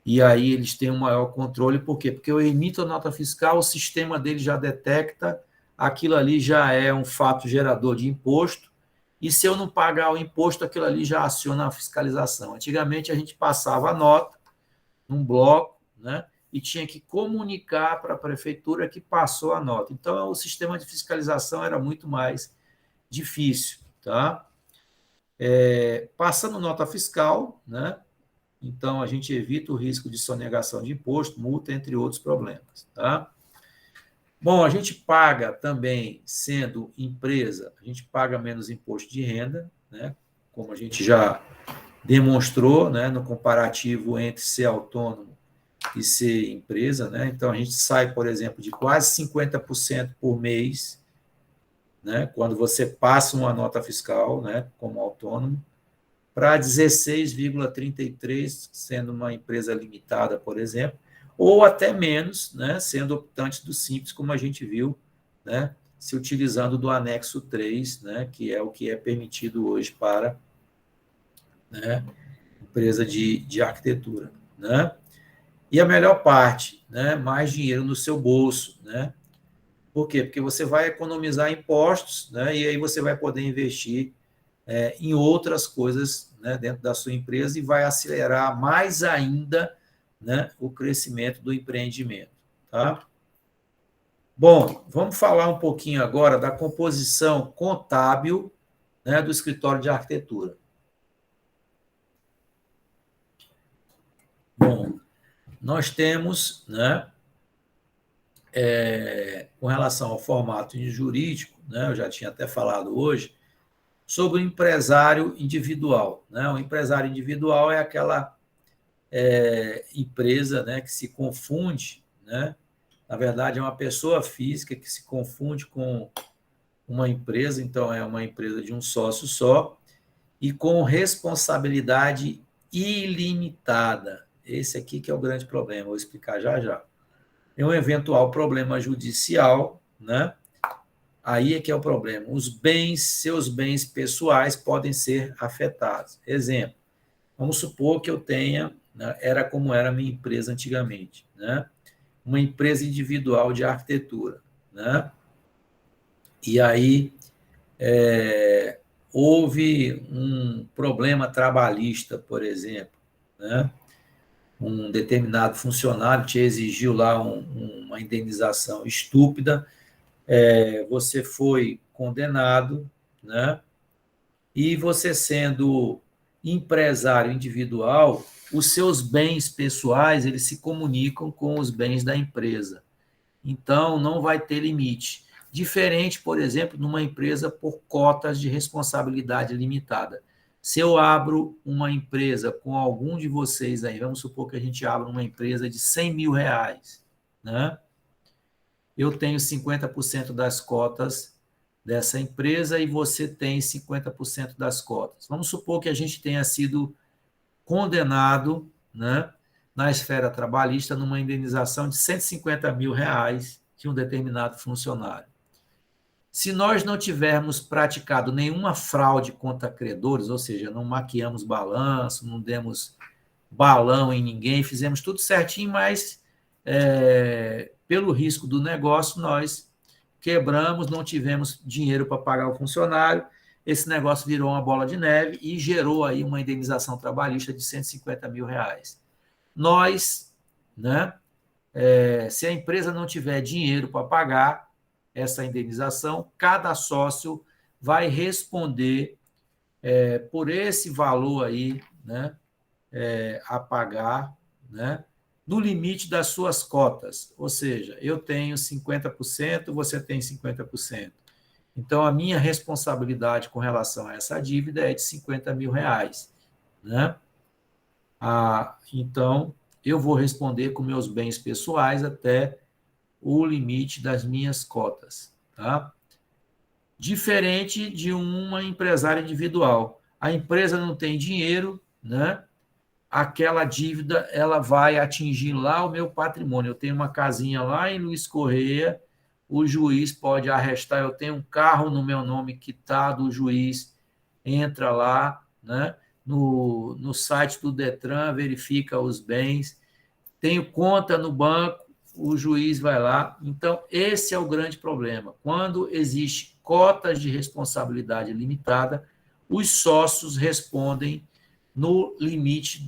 E aí eles têm um maior controle, por quê? Porque eu emito a nota fiscal, o sistema dele já detecta, aquilo ali já é um fato gerador de imposto, e se eu não pagar o imposto, aquilo ali já aciona a fiscalização. Antigamente a gente passava a nota num bloco, né? E tinha que comunicar para a prefeitura que passou a nota. Então, o sistema de fiscalização era muito mais difícil, tá? Passando nota fiscal, né? Então, a gente evita o risco de sonegação de imposto, multa, entre outros problemas. Tá? Bom, a gente paga também, sendo empresa, a gente paga menos imposto de renda, né? Como a gente já demonstrou, né? No comparativo entre ser autônomo e ser empresa. Né? Então, a gente sai, por exemplo, de quase 50% por mês, né? Quando você passa uma nota fiscal, né? Como autônomo, para 16,33, sendo uma empresa limitada, por exemplo, ou até menos, né, sendo optante do Simples, como a gente viu, né, se utilizando do anexo 3, né, que é o que é permitido hoje para, né, empresa de arquitetura. Né? E a melhor parte, né, mais dinheiro no seu bolso. Né? Por quê? Porque você vai economizar impostos, né, e aí você vai poder investir em outras coisas, né, dentro da sua empresa e vai acelerar mais ainda, né, o crescimento do empreendimento. Tá? Bom, vamos falar um pouquinho agora da composição contábil, né, do escritório de arquitetura. Bom, nós temos, né, com relação ao formato jurídico, né, eu já tinha até falado hoje, sobre o empresário individual. Né? O empresário individual é aquela empresa, né, que se confunde, né? Na verdade, é uma pessoa física que se confunde com uma empresa, então é uma empresa de um sócio só, e com responsabilidade ilimitada. Esse aqui que é o grande problema, vou explicar já já. Tem um eventual problema judicial, né? Aí é que é o problema. Os bens, seus bens pessoais podem ser afetados. Exemplo, vamos supor que eu tenha, né, era como era a minha empresa antigamente, né? Uma empresa individual de arquitetura. Né? E aí houve um problema trabalhista, por exemplo. Né? Um determinado funcionário te exigiu lá uma indenização estúpida, você foi condenado, né? E você sendo empresário individual, os seus bens pessoais eles se comunicam com os bens da empresa. Então, não vai ter limite. Diferente, por exemplo, numa empresa por cotas de responsabilidade limitada. Se eu abro uma empresa com algum de vocês aí, vamos supor que a gente abra uma empresa de 100 mil reais, né? Eu tenho 50% das cotas dessa empresa e você tem 50% das cotas. Vamos supor que a gente tenha sido condenado, né, na esfera trabalhista numa indenização de 150 mil reais de um determinado funcionário. Se nós não tivermos praticado nenhuma fraude contra credores, ou seja, não maquiamos balanço, não demos balão em ninguém, fizemos tudo certinho, mas pelo risco do negócio, nós quebramos, não tivemos dinheiro para pagar o funcionário, esse negócio virou uma bola de neve e gerou aí uma indenização trabalhista de 150 mil reais. Nós, né, se a empresa não tiver dinheiro para pagar essa indenização, cada sócio vai responder por esse valor aí, né, a pagar, né, no limite das suas cotas. Ou seja, eu tenho 50%, você tem 50%. Então, a minha responsabilidade com relação a essa dívida é de 50 mil reais. Né? Então, eu vou responder com meus bens pessoais até o limite das minhas cotas. Tá? Diferente de uma empresária individual. A empresa não tem dinheiro, né? Aquela dívida ela vai atingir lá o meu patrimônio. Eu tenho uma casinha lá em Luiz Correia, o juiz pode arrestar, eu tenho um carro no meu nome quitado, o juiz entra lá, né? no site do Detran, verifica os bens. Tenho conta no banco, o juiz vai lá. Então, esse é o grande problema. Quando existe cotas de responsabilidade limitada, os sócios respondem no limite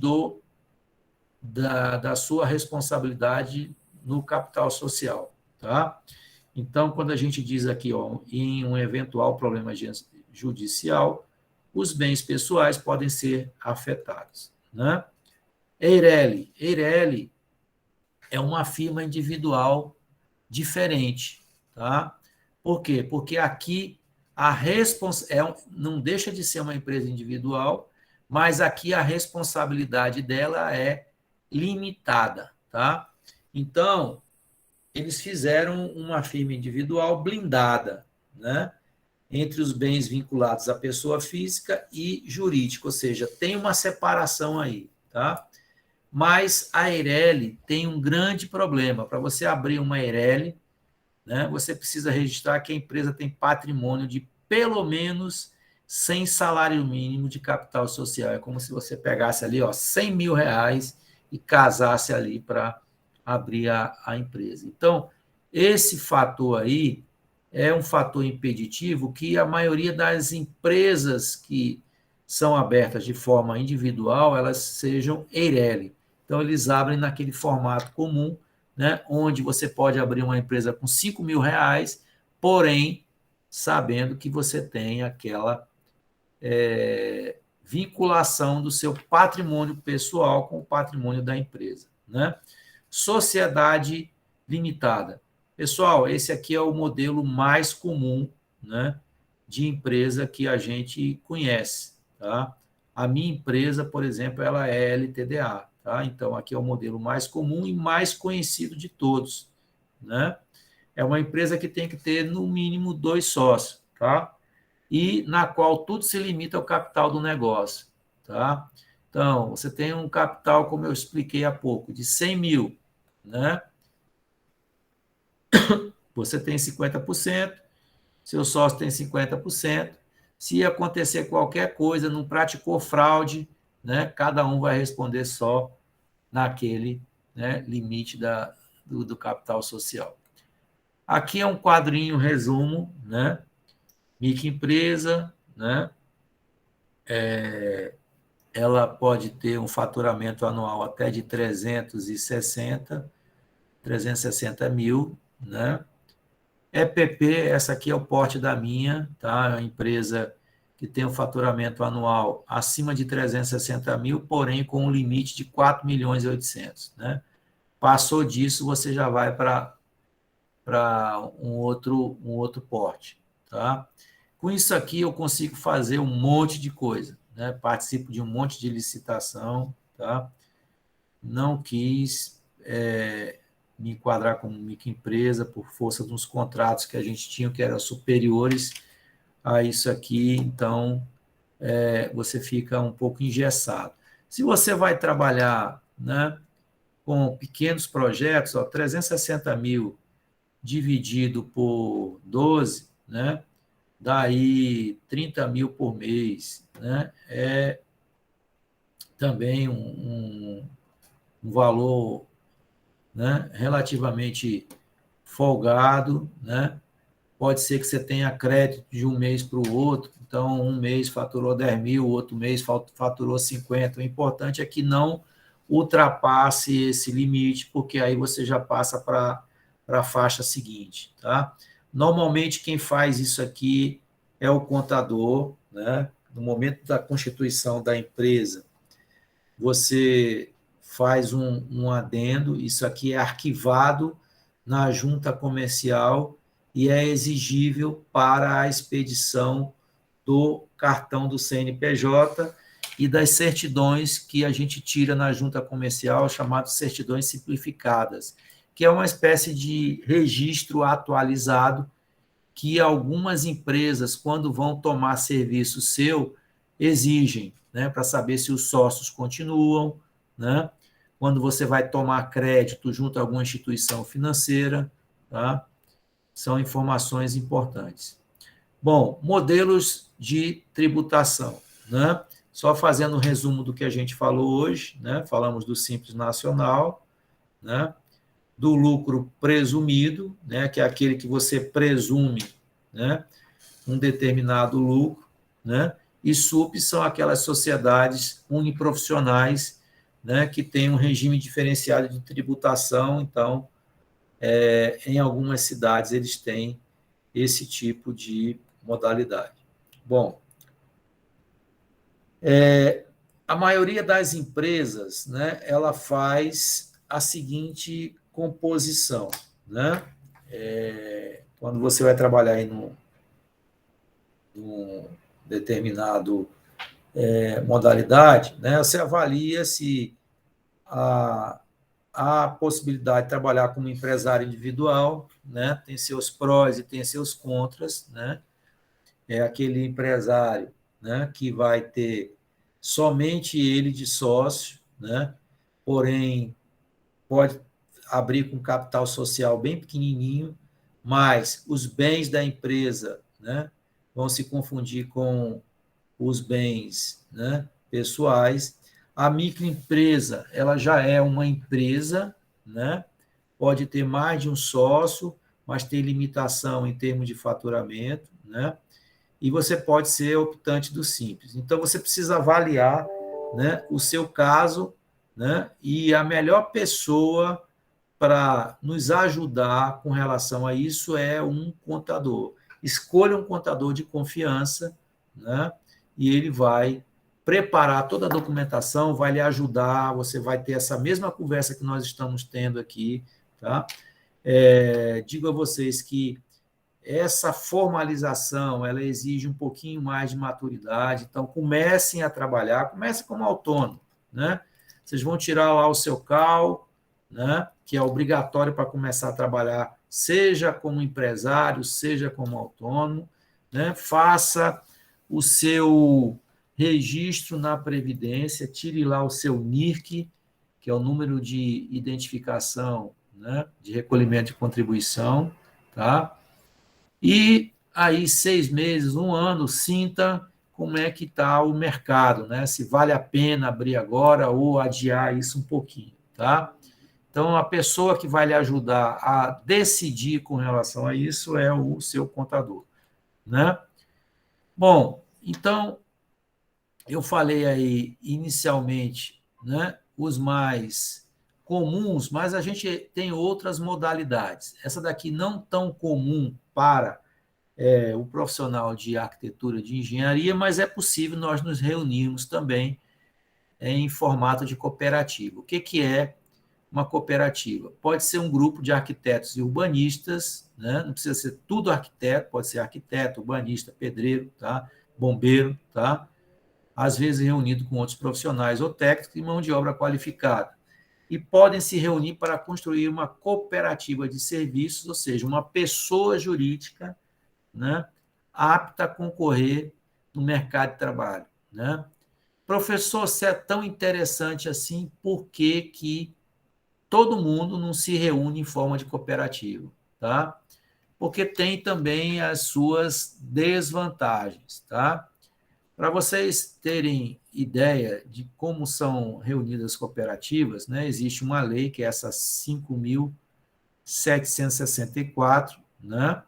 da sua responsabilidade no capital social. Tá? Então, quando a gente diz aqui, em um eventual problema judicial, os bens pessoais podem ser afetados. Né? Eireli é uma firma individual diferente. Tá? Por quê? Porque aqui não deixa de ser uma empresa individual, mas aqui a responsabilidade dela é limitada. Tá? Então, eles fizeram uma firma individual blindada, né? Entre os bens vinculados à pessoa física e jurídica, ou seja, tem uma separação aí, tá? Mas a Eireli tem um grande problema. Para você abrir uma Eireli, né, você precisa registrar que a empresa tem patrimônio de pelo menos 100 salário mínimo de capital social. É como se você pegasse ali, R$ 100.000 e casasse ali para abrir a empresa. Então, esse fator aí é um fator impeditivo que a maioria das empresas que são abertas de forma individual, elas sejam Eireli. Então, eles abrem naquele formato comum, né, onde você pode abrir uma empresa com R$ 5.000, porém, sabendo que você tem aquela vinculação do seu patrimônio pessoal com o patrimônio da empresa. Né? Sociedade limitada. Pessoal, esse aqui é o modelo mais comum, né, de empresa que a gente conhece. Tá? A minha empresa, por exemplo, ela é LTDA. Tá? Então, aqui é o modelo mais comum e mais conhecido de todos. Né? É uma empresa que tem que ter, no mínimo, 2 sócios. Tá? E na qual tudo se limita ao capital do negócio. Tá? Então, você tem um capital, como eu expliquei há pouco, de 100 mil. Né? Você tem 50%, seu sócio tem 50%. Se acontecer qualquer coisa, não praticou fraude, né? Cada um vai responder só naquele, né, limite do capital social. Aqui é um quadrinho resumo, né? Microempresa, né? Ela pode ter um faturamento anual até de 360 mil, né? EPP, essa aqui é o porte da minha, tá? É uma empresa que tem um faturamento anual acima de 360 mil, porém com um limite de 4.800.000, né? Passou disso, você já vai para um outro porte, tá? Com isso aqui, eu consigo fazer um monte de coisa, né? Participo de um monte de licitação, tá? Não quis me enquadrar como microempresa por força dos contratos que a gente tinha, que eram superiores a isso aqui, então você fica um pouco engessado. Se você vai trabalhar, né, com pequenos projetos, 360 mil dividido por 12, né, daí 30 mil por mês, né, é também um valor, né, relativamente folgado, né? Pode ser que você tenha crédito de um mês para o outro, então um mês faturou 10 mil, outro mês faturou 50. O importante é que não ultrapasse esse limite, porque aí você já passa para a faixa seguinte. Tá? Normalmente, quem faz isso aqui é o contador, né? No momento da constituição da empresa, você faz um adendo, isso aqui é arquivado na junta comercial e é exigível para a expedição do cartão do CNPJ e das certidões que a gente tira na junta comercial, chamadas certidões simplificadas, que é uma espécie de registro atualizado que algumas empresas, quando vão tomar serviço seu, exigem, né, para saber se os sócios continuam, né, quando você vai tomar crédito junto a alguma instituição financeira, tá? São informações importantes. Bom, modelos de tributação, né? só fazendo um resumo do que a gente falou hoje, né? Falamos do Simples Nacional, né? Do lucro presumido, né? Que é aquele que você presume, né? Um determinado lucro, né? E SUP são aquelas sociedades uniprofissionais, né? Que têm um regime diferenciado de tributação, então, em algumas cidades eles têm esse tipo de modalidade. Bom, a maioria das empresas, né, ela faz a seguinte composição, né? Quando você vai trabalhar em num determinado modalidade, né, você avalia se a, a possibilidade de trabalhar como empresário individual, né, tem seus prós e tem seus contras, né? É aquele empresário, né, que vai ter somente ele de sócio, né? Porém, pode abrir com capital social bem pequenininho, mas os bens da empresa, né, vão se confundir com os bens, né, pessoais. A microempresa, ela já é uma empresa, né, pode ter mais de um sócio, mas tem limitação em termos de faturamento, né? E você pode ser optante do simples. Então, você precisa avaliar, né, o seu caso, né, e a melhor pessoa para nos ajudar com relação a isso é um contador. Escolha um contador de confiança, né, e ele vai preparar toda a documentação, vai lhe ajudar, você vai ter essa mesma conversa que nós estamos tendo aqui, tá? Digo a vocês que essa formalização, ela exige um pouquinho mais de maturidade, então comecem a trabalhar, comecem como autônomo, né? Vocês vão tirar lá o seu CAL, né? Que é obrigatório para começar a trabalhar, seja como empresário, seja como autônomo, né? Faça o seu registro na Previdência, tire lá o seu NIRC, que é o número de identificação, né? De recolhimento de contribuição, tá? E aí, 6 meses, um ano, sinta como é que está o mercado, né? Se vale a pena abrir agora ou adiar isso um pouquinho, tá? Então, a pessoa que vai lhe ajudar a decidir com relação a isso é o seu contador, né? Bom, então, eu falei aí inicialmente, né, os mais comuns, mas a gente tem outras modalidades. Essa daqui não tão comum para o profissional de arquitetura, de engenharia, mas é possível nós nos reunirmos também em formato de cooperativa. O que é uma cooperativa? Pode ser um grupo de arquitetos e urbanistas, né? Não precisa ser tudo arquiteto, pode ser arquiteto, urbanista, pedreiro, tá? Bombeiro, tá? Às vezes reunido com outros profissionais ou técnicos e mão de obra qualificada. E podem se reunir para construir uma cooperativa de serviços, ou seja, uma pessoa jurídica, né, apta a concorrer no mercado de trabalho, né? Professor, se é tão interessante assim, por que todo mundo não se reúne em forma de cooperativa, tá? Porque tem também as suas desvantagens, tá? Para vocês terem ideia de como são reunidas as cooperativas, né, existe uma lei, que é essa 5.764, né,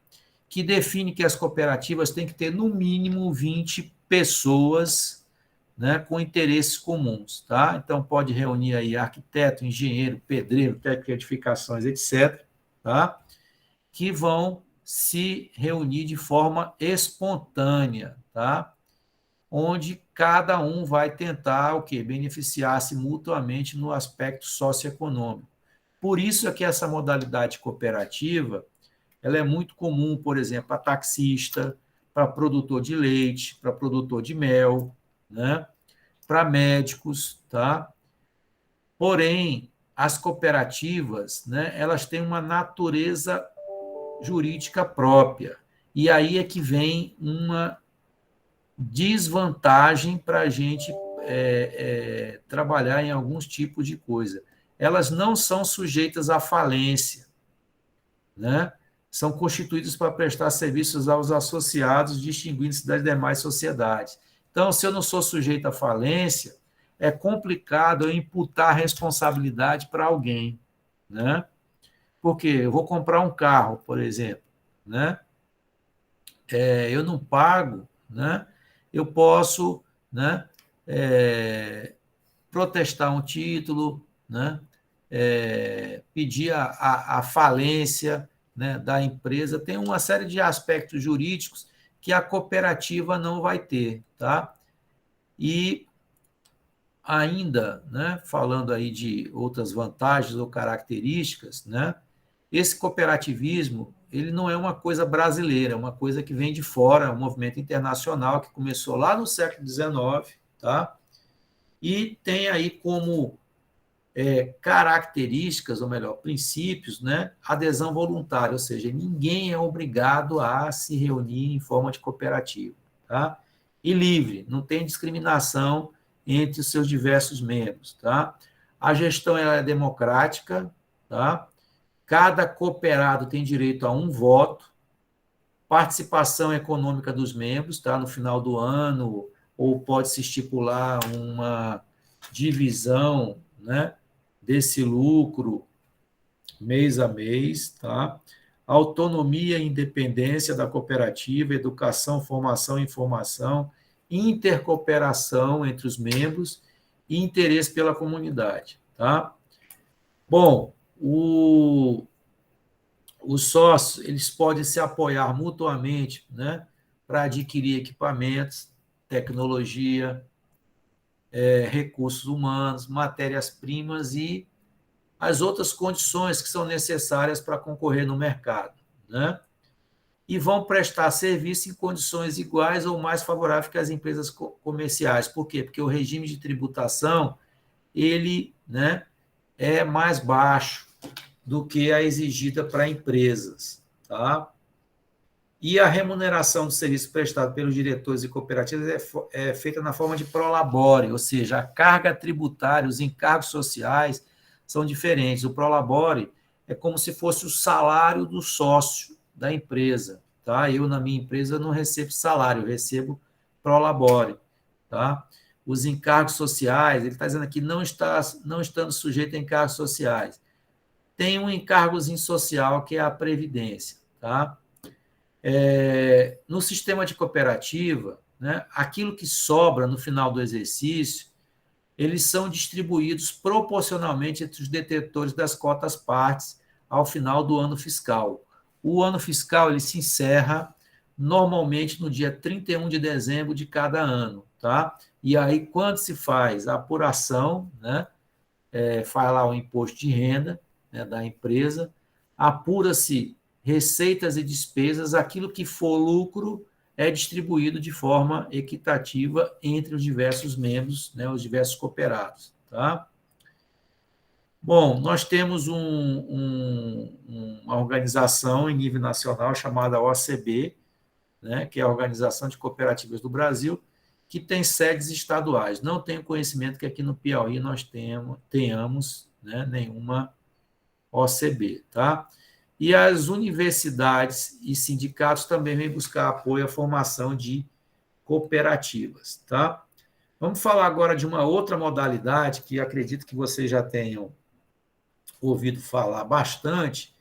que define que as cooperativas têm que ter, no mínimo, 20 pessoas, né, com interesses comuns. Tá? Então, pode reunir aí arquiteto, engenheiro, pedreiro, técnico de edificações, etc., tá? Que vão se reunir de forma espontânea, tá? Onde cada um vai tentar o quê? Beneficiar-se mutuamente no aspecto socioeconômico. Por isso é que essa modalidade cooperativa ela é muito comum, por exemplo, para taxista, para produtor de leite, para produtor de mel, né? Para médicos, tá? Porém, as cooperativas, né, elas têm uma natureza jurídica própria. E aí é que vem uma desvantagem para a gente trabalhar em alguns tipos de coisa. Elas não são sujeitas à falência, né? São constituídos para prestar serviços aos associados, distinguindo-se das demais sociedades. Então, se eu não sou sujeito à falência, é complicado eu imputar responsabilidade para alguém, né? Porque eu vou comprar um carro, por exemplo, né? Eu não pago, né? Eu posso, né? Protestar um título, né? Pedir a falência, né, da empresa. Tem uma série de aspectos jurídicos que a cooperativa não vai ter, tá? E ainda, né, falando aí de outras vantagens ou características, né, esse cooperativismo ele não é uma coisa brasileira, é uma coisa que vem de fora, é um movimento internacional que começou lá no século XIX, tá? E tem aí como características, ou melhor, princípios, né, adesão voluntária, ou seja, ninguém é obrigado a se reunir em forma de cooperativa, tá? E livre, não tem discriminação entre os seus diversos membros, tá? A gestão ela é democrática, tá? Cada cooperado tem direito a um voto, participação econômica dos membros, tá? No final do ano, ou pode-se estipular uma divisão, né, desse lucro mês a mês, tá? Autonomia e independência da cooperativa, educação, formação e informação, intercooperação entre os membros e interesse pela comunidade, tá? Bom, os sócios eles podem se apoiar mutuamente, né, para adquirir equipamentos, tecnologia, recursos humanos, matérias-primas e as outras condições que são necessárias para concorrer no mercado, né? E vão prestar serviço em condições iguais ou mais favoráveis que as empresas comerciais. Por quê? Porque o regime de tributação ele, né, é mais baixo do que a exigida para empresas, tá? E a remuneração do serviço prestado pelos diretores e cooperativas é feita na forma de prolabore, ou seja, a carga tributária, os encargos sociais são diferentes. O prolabore é como se fosse o salário do sócio da empresa, tá? Eu, na minha empresa, não recebo salário, eu recebo prolabore, tá? Os encargos sociais, ele está dizendo aqui, não estando sujeito a encargos sociais. Tem um encargozinho social, que é a previdência, tá? No sistema de cooperativa, né, aquilo que sobra no final do exercício, eles são distribuídos proporcionalmente entre os detetores das cotas partes ao final do ano fiscal. O ano fiscal ele se encerra normalmente no dia 31 de dezembro de cada ano, tá? E aí, quando se faz a apuração, né, faz lá o imposto de renda, né, da empresa, apura-se receitas e despesas, aquilo que for lucro é distribuído de forma equitativa entre os diversos membros, né, os diversos cooperados. Tá? Bom, nós temos uma organização em nível nacional chamada OCB, né, que é a Organização de Cooperativas do Brasil, que tem sedes estaduais. Não tenho conhecimento que aqui no Piauí nós tenhamos, né, nenhuma OCB. Tá? E as universidades e sindicatos também vêm buscar apoio à formação de cooperativas. Tá? Vamos falar agora de uma outra modalidade que acredito que vocês já tenham ouvido falar bastante,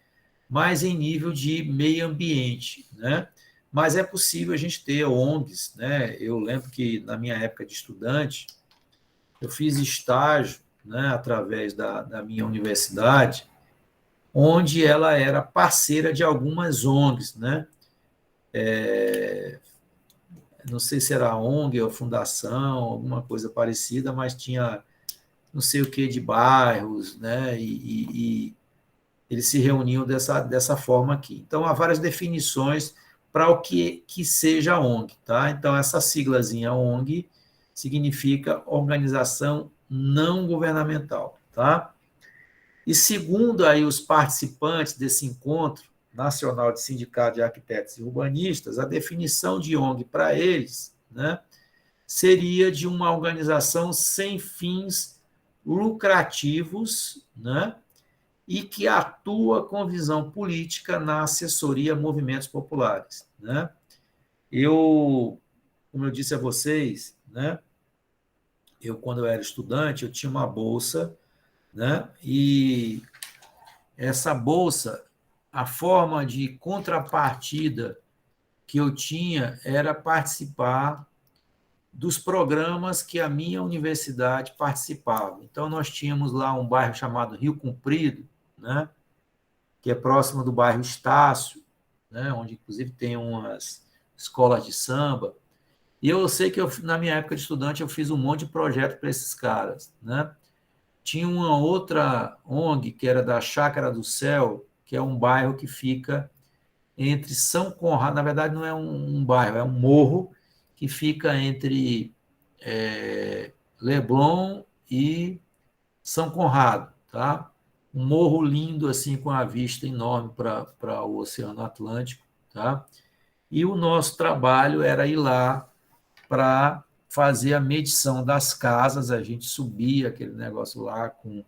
mas em nível de meio ambiente, né? Mas é possível a gente ter ONGs, né? Eu lembro que na minha época de estudante, eu fiz estágio, né, através da minha universidade, onde ela era parceira de algumas ONGs, né? Não sei se era ONG ou fundação, alguma coisa parecida, mas tinha não sei o que de bairros, né? E eles se reuniam dessa forma aqui. Então, há várias definições para o que seja ONG, tá? Então, essa siglazinha ONG significa Organização Não Governamental, tá? E segundo aí os participantes desse encontro nacional de sindicato de arquitetos e urbanistas, a definição de ONG para eles, né, seria de uma organização sem fins lucrativos, né, e que atua com visão política na assessoria a movimentos populares, né? Como eu disse a vocês, né? Quando eu era estudante, eu tinha uma bolsa, né? E essa bolsa, a forma de contrapartida que eu tinha era participar dos programas que a minha universidade participava. Então, nós tínhamos lá um bairro chamado Rio Comprido, né? Que é próximo do bairro Estácio, né? Onde, inclusive, tem umas escolas de samba. E eu sei que na minha época de estudante eu fiz um monte de projeto para esses caras, né? Tinha uma outra ONG que era da Chácara do Céu, que é um bairro que fica entre São Conrado, na verdade não é um bairro, é um morro que fica entre Leblon e São Conrado, tá? Um morro lindo assim com a vista enorme para o Oceano Atlântico, tá? E o nosso trabalho era ir lá para fazer a medição das casas, a gente subia aquele negócio lá com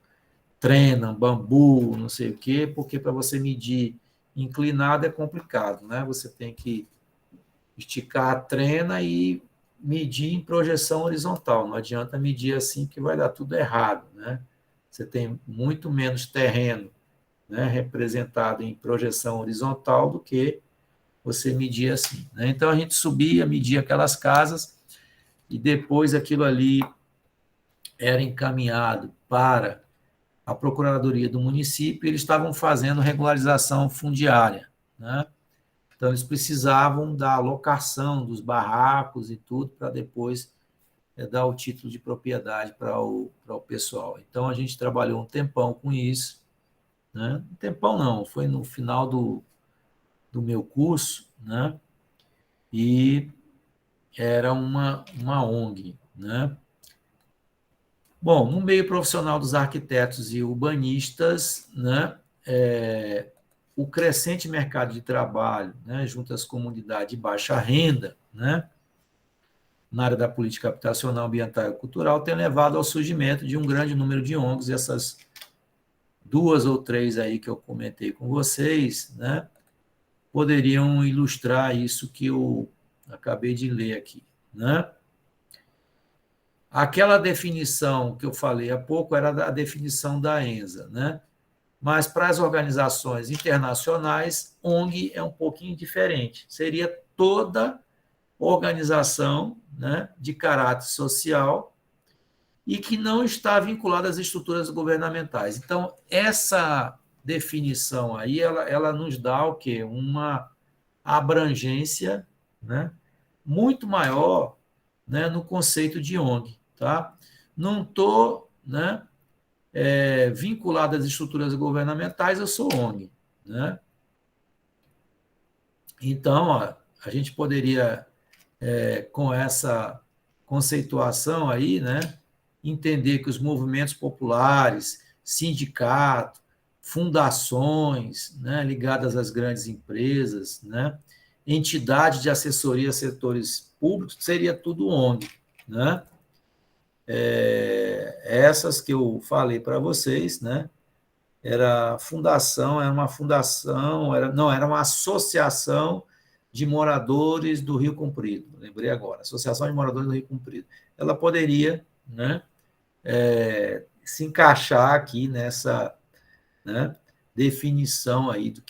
trena, bambu, não sei o quê, porque para você medir inclinado é complicado, né? Você tem que esticar a trena e medir em projeção horizontal. Não adianta medir assim que vai dar tudo errado, né? Você tem muito menos terreno, né, representado em projeção horizontal do que você medir assim, né? Então a gente subia, media aquelas casas e depois aquilo ali era encaminhado para a Procuradoria do município, e eles estavam fazendo regularização fundiária, né? Então, eles precisavam da alocação dos barracos e tudo para depois dar o título de propriedade para o pessoal. Então, a gente trabalhou um tempão com isso, né? Um tempão não, foi no final do meu curso, né? E era uma ONG, né? Bom, no meio profissional dos arquitetos e urbanistas, né, o crescente mercado de trabalho, né, junto às comunidades de baixa renda, né, na área da política habitacional, ambiental e cultural, tem levado ao surgimento de um grande número de ONGs, essas duas ou três aí que eu comentei com vocês, né, poderiam ilustrar isso que eu acabei de ler aqui, né? Aquela definição que eu falei há pouco era a definição da ENSA, né? Mas para as organizações internacionais, ONG é um pouquinho diferente. Seria toda organização, né, de caráter social e que não está vinculada às estruturas governamentais. Então, essa definição aí, ela nos dá o quê? Uma abrangência, né, muito maior, né, no conceito de ONG. Tá? Não estou, né, vinculado às estruturas governamentais, eu sou ONG. Né? Então, ó, a gente poderia, com essa conceituação aí, né, entender que os movimentos populares, sindicatos, fundações, né, ligadas às grandes empresas, né, entidade de assessoria a setores públicos, seria tudo ONG. Né? Essas que eu falei para vocês, né, era uma fundação, era uma associação de moradores do Rio Comprido, lembrei agora, Associação de Moradores do Rio Comprido. Ela poderia, né, se encaixar aqui nessa, né, definição aí do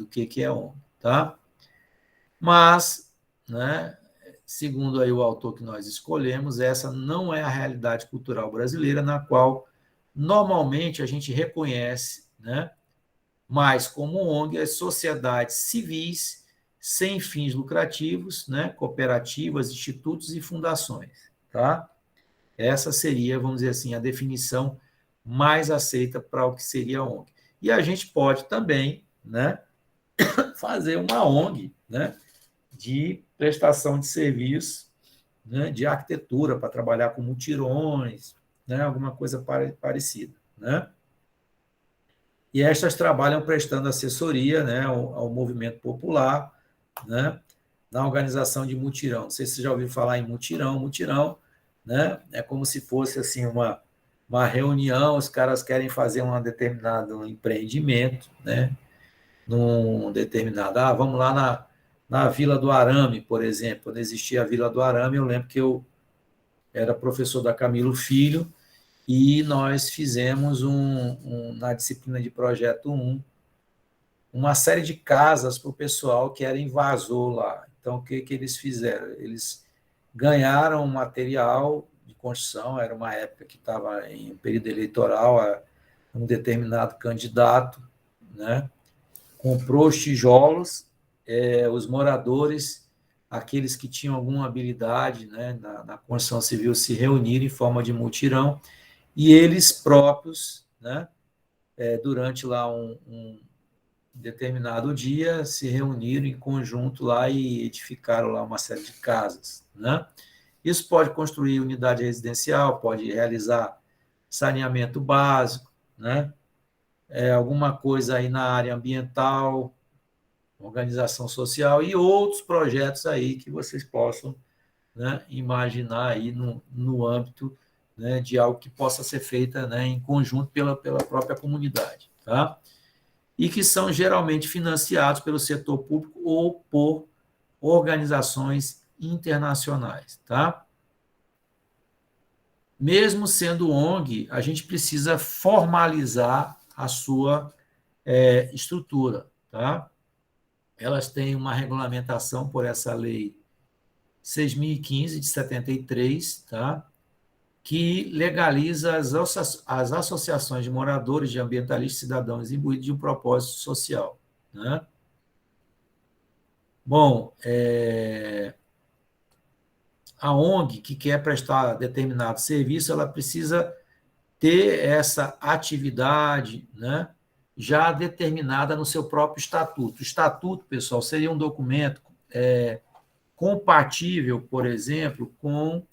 que é ONG, tá? Mas, né, segundo aí o autor que nós escolhemos, essa não é a realidade cultural brasileira, na qual normalmente a gente reconhece, né, mais como ONG as sociedades civis sem fins lucrativos, né, cooperativas, institutos e fundações, tá? Essa seria, vamos dizer assim, a definição mais aceita para o que seria a ONG. E a gente pode também, né, fazer uma ONG, né, de prestação de serviço, né, de arquitetura, para trabalhar com mutirões, né, alguma coisa parecida. Né? E estas trabalham prestando assessoria, né, ao movimento popular, né, na organização de mutirão. Não sei se você já ouviu falar em mutirão. Mutirão, né, é como se fosse assim uma reunião, os caras querem fazer um determinado empreendimento, né, num determinado. Vamos lá na Vila do Arame, por exemplo. Quando existia a Vila do Arame, eu lembro que eu era professor da Camilo Filho, e nós fizemos na disciplina de projeto 1, uma série de casas para o pessoal que era invasor lá. Então, o que eles fizeram? Eles ganharam material de construção, era uma época que estava em período eleitoral, um determinado candidato, né, comprou os tijolos, os moradores, aqueles que tinham alguma habilidade, né, na construção civil, se reuniram em forma de mutirão, e eles próprios, né, durante lá um determinado dia, se reuniram em conjunto lá e edificaram lá uma série de casas, né? Isso pode construir unidade residencial, pode realizar saneamento básico, né? Alguma coisa aí na área ambiental, organização social e outros projetos aí que vocês possam, né, imaginar aí no âmbito, né, de algo que possa ser feita, né, em conjunto pela própria comunidade, tá? E que são geralmente financiados pelo setor público ou por organizações internacionais, tá? Mesmo sendo ONG, a gente precisa formalizar a sua estrutura, tá? Elas têm uma regulamentação por essa lei 6.015 de 73, tá? Que legaliza as associações de moradores, de ambientalistas e cidadãos imbuídos de um propósito social, né? Bom, a ONG que quer prestar determinado serviço, ela precisa ter essa atividade, né, já determinada no seu próprio estatuto. O estatuto, pessoal, seria um documento compatível, por exemplo, com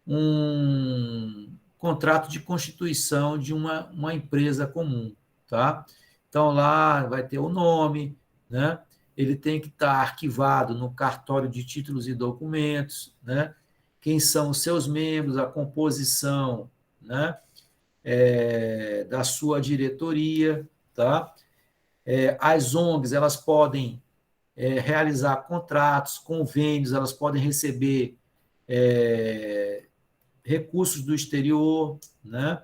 um contrato de constituição de uma empresa comum, tá? Então, lá vai ter o nome, né? Ele tem que estar arquivado no cartório de títulos e documentos, né? Quem são os seus membros, a composição, né? Da sua diretoria, tá? As ONGs, elas podem realizar contratos, convênios, elas podem receber recursos do exterior, né?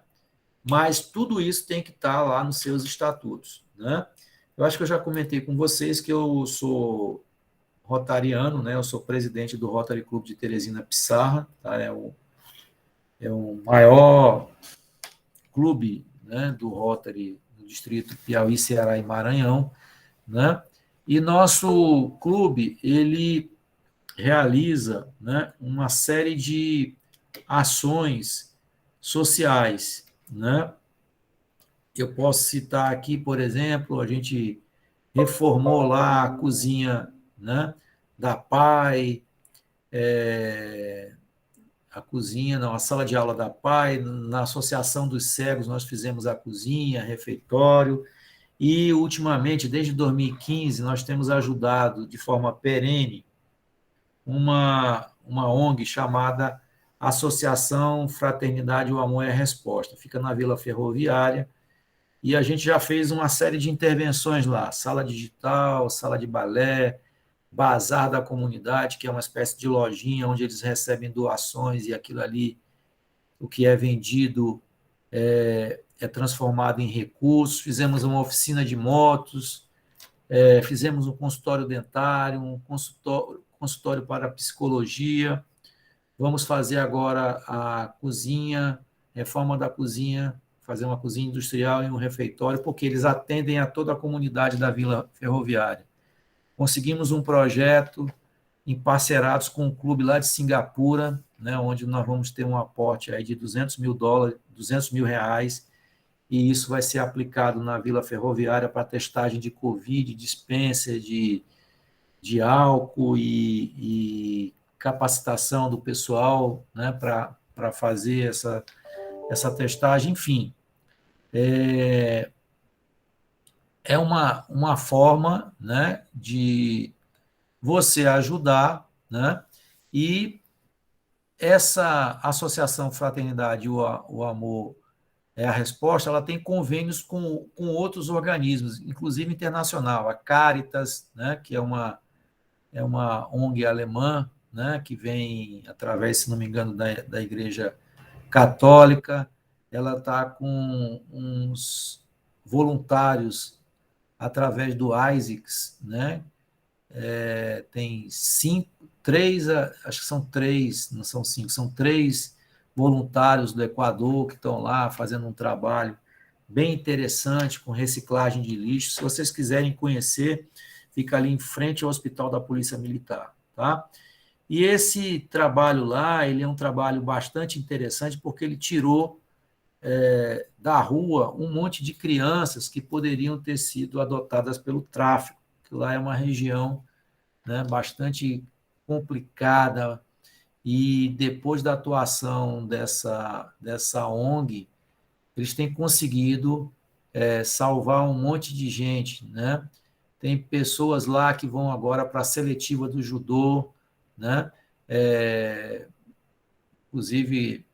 Mas tudo isso tem que estar lá nos seus estatutos, né? Eu acho que eu já comentei com vocês que eu sou rotariano, né? Eu sou presidente do Rotary Club de Teresina Pissarra, tá? É o maior clube, né, do Rotary no distrito Piauí, Ceará e Maranhão, né? E nosso clube, ele realiza, né, uma série de ações sociais, né? Eu posso citar aqui, por exemplo, a gente reformou lá a cozinha, né, da PAI, a cozinha, não, a sala de aula da PAI, na Associação dos Cegos nós fizemos a cozinha, refeitório, e ultimamente, desde 2015, nós temos ajudado de forma perene uma ONG chamada Associação Fraternidade O Amor é a Resposta. Fica na Vila Ferroviária, e a gente já fez uma série de intervenções lá, sala digital, sala de balé, bazar da comunidade, que é uma espécie de lojinha onde eles recebem doações e aquilo ali, o que é vendido, é transformado em recursos. Fizemos uma oficina de motos, fizemos um consultório dentário, um consultório para psicologia. Vamos fazer agora a cozinha, reforma da cozinha, fazer uma cozinha industrial e um refeitório, porque eles atendem a toda a comunidade da Vila Ferroviária. Conseguimos um projeto emparcerados com um clube lá de Singapura, né, onde nós vamos ter um aporte aí de $200.000, R$ 200.000, e isso vai ser aplicado na Vila Ferroviária para testagem de Covid, dispensa de álcool e capacitação do pessoal, né, para fazer essa testagem, enfim. É uma forma, né, de você ajudar, né, e essa associação Fraternidade o Amor é a Resposta, ela tem convênios com outros organismos, inclusive internacional, a Caritas, né, que é uma ONG alemã, né, que vem através, se não me engano, da Igreja Católica. Ela está com uns voluntários através do ISICS, né? Tem acho que são três, não são cinco, são três voluntários do Equador que estão lá fazendo um trabalho bem interessante com reciclagem de lixo. Se vocês quiserem conhecer, fica ali em frente ao Hospital da Polícia Militar, tá? E esse trabalho lá, ele é um trabalho bastante interessante porque ele tirou da rua um monte de crianças que poderiam ter sido adotadas pelo tráfico, que lá é uma região, né, bastante complicada, e depois da atuação dessa ONG, eles têm conseguido salvar um monte de gente, né? Tem pessoas lá que vão agora para a seletiva do judô, né? Inclusive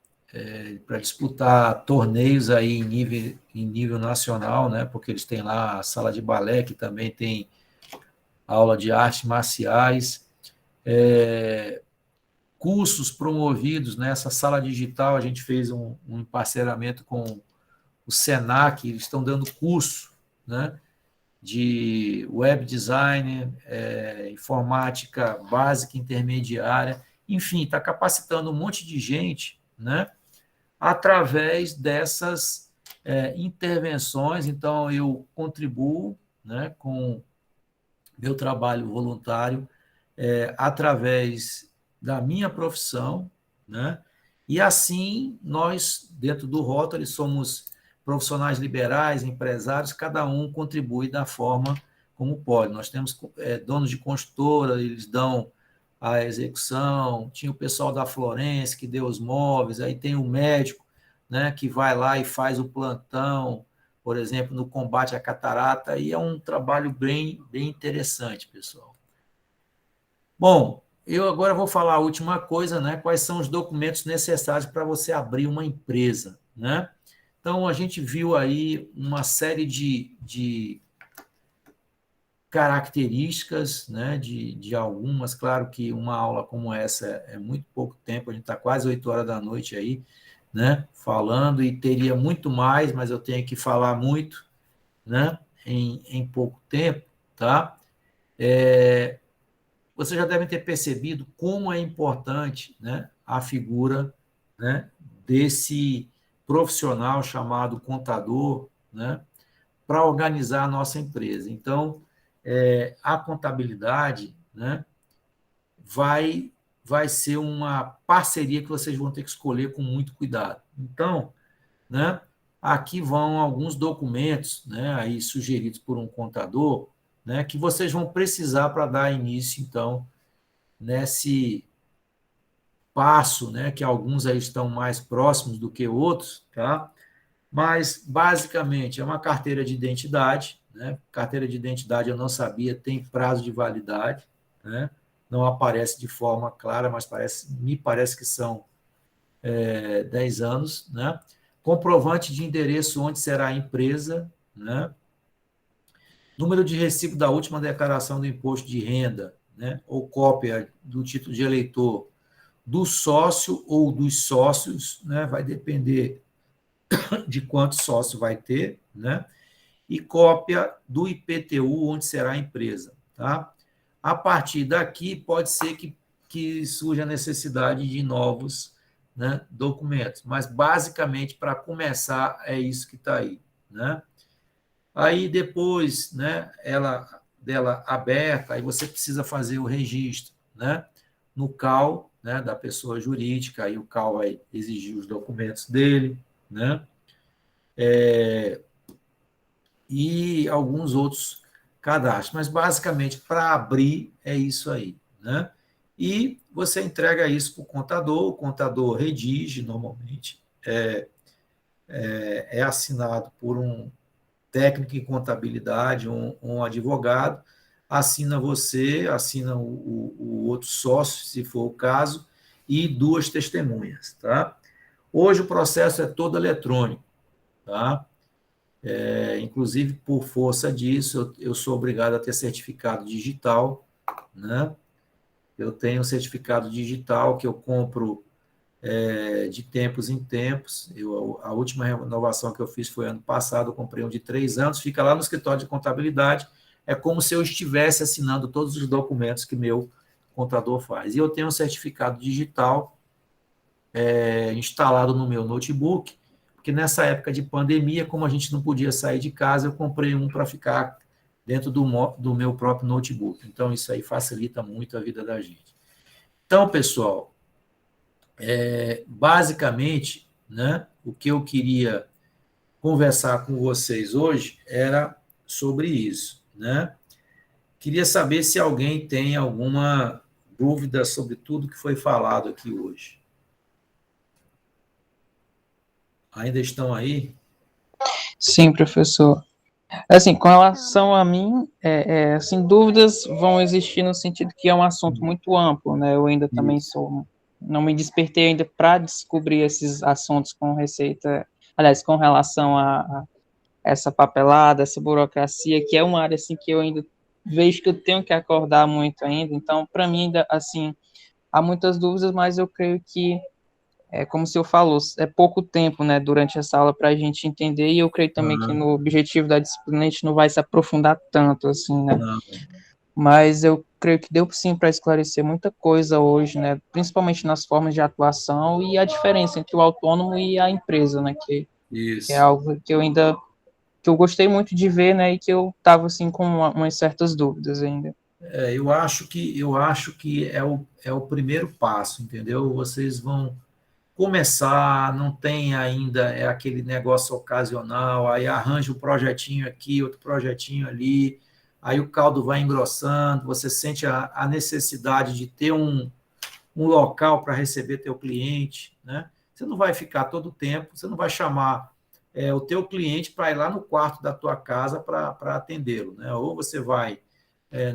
para disputar torneios aí em nível nacional, né? Porque eles têm lá a sala de balé, que também tem aula de artes marciais, cursos promovidos nessa sala digital. A gente fez um emparceramento com o Senac, eles estão dando curso, né, de web design, informática básica, intermediária, enfim, está capacitando um monte de gente, né, através dessas intervenções. Então, eu contribuo, né, com meu trabalho voluntário através da minha profissão, né? E assim, nós, dentro do Rotary, somos profissionais liberais, empresários, cada um contribui da forma como pode. Nós temos donos de construtora, eles dão a execução, tinha o pessoal da Florence, que deu os móveis, aí tem o médico, né, que vai lá e faz o plantão, por exemplo, no combate à catarata, e é um trabalho bem, bem interessante, pessoal. Bom, eu agora vou falar a última coisa, né? Quais são os documentos necessários para você abrir uma empresa, né? Então, a gente viu aí uma série de características, né? De algumas. Claro que uma aula como essa é muito pouco tempo, a gente está quase 8 horas da noite aí, né? Falando, e teria muito mais, mas eu tenho que falar muito, né? Em pouco tempo, tá? Vocês já devem ter percebido como é importante, né, a figura, né, desse profissional chamado contador, né, para organizar a nossa empresa. Então, a contabilidade, né, vai ser uma parceria que vocês vão ter que escolher com muito cuidado. Então, né, aqui vão alguns documentos, né, aí sugeridos por um contador, né, que vocês vão precisar para dar início, então, nesse passo, né, que alguns aí estão mais próximos do que outros, tá? Mas, basicamente, é uma carteira de identidade, né? Carteira de identidade, eu não sabia, tem prazo de validade, né? Não aparece de forma clara, mas me parece que são 10 anos, né? Comprovante de endereço onde será a empresa, né? Número de recibo da última declaração do imposto de renda, né? Ou cópia do título de eleitor do sócio ou dos sócios, né? Vai depender de quantos sócios vai ter, né? E cópia do IPTU, onde será a empresa, tá? A partir daqui, pode ser que surja a necessidade de novos, né, documentos, mas basicamente, para começar, é isso que está aí, né? Aí depois, né, dela aberta, aí você precisa fazer o registro, né, no CAL, né, da pessoa jurídica. Aí o CAL vai exigir os documentos dele, né, e alguns outros cadastros. Mas basicamente, para abrir, é isso aí, né? E você entrega isso para o contador redige normalmente, é assinado por um técnico em contabilidade, um advogado, assina você, assina o outro sócio, se for o caso, e duas testemunhas, tá? Hoje o processo é todo eletrônico, tá? Inclusive, por força disso, eu sou obrigado a ter certificado digital, né? Eu tenho um certificado digital que eu compro de tempos em tempos. A última renovação que eu fiz foi ano passado, eu comprei um de 3 anos, fica lá no escritório de contabilidade, é como se eu estivesse assinando todos os documentos que meu contador faz. E eu tenho um certificado digital instalado no meu notebook, porque nessa época de pandemia, como a gente não podia sair de casa, eu comprei um para ficar dentro do meu próprio notebook. Então, isso aí facilita muito a vida da gente. Então, pessoal, basicamente, né, o que eu queria conversar com vocês hoje era sobre isso, né? Queria saber se alguém tem alguma dúvida sobre tudo que foi falado aqui hoje. Ainda estão aí? Sim, professor. Assim, com relação a mim, assim, dúvidas vão existir no sentido que é um assunto muito amplo, né? Eu ainda também Isso. sou, não me despertei ainda para descobrir esses assuntos com receita, aliás, com relação a essa papelada, essa burocracia, que é uma área assim que eu ainda vejo que eu tenho que acordar muito ainda. Então, para mim ainda assim, há muitas dúvidas, mas eu creio que como o senhor falou, é pouco tempo, né, durante essa aula para a gente entender, e eu creio também que Ah, no objetivo da disciplina a gente não vai se aprofundar tanto, assim, né, não, mas eu creio que deu sim para esclarecer muita coisa hoje, né, principalmente nas formas de atuação e a diferença entre o autônomo e a empresa, né, que é isso. algo que eu ainda, que eu gostei muito de ver, né, e que eu estava, assim, com umas certas dúvidas ainda. Eu acho que é o primeiro passo, entendeu? Vocês vão começar, não tem ainda aquele negócio ocasional, aí arranja um projetinho aqui, outro projetinho ali, aí o caldo vai engrossando, você sente a necessidade de ter um local para receber teu cliente, né? Você não vai ficar todo o tempo, você não vai chamar o teu cliente para ir lá no quarto da tua casa para atendê-lo, né? Ou você vai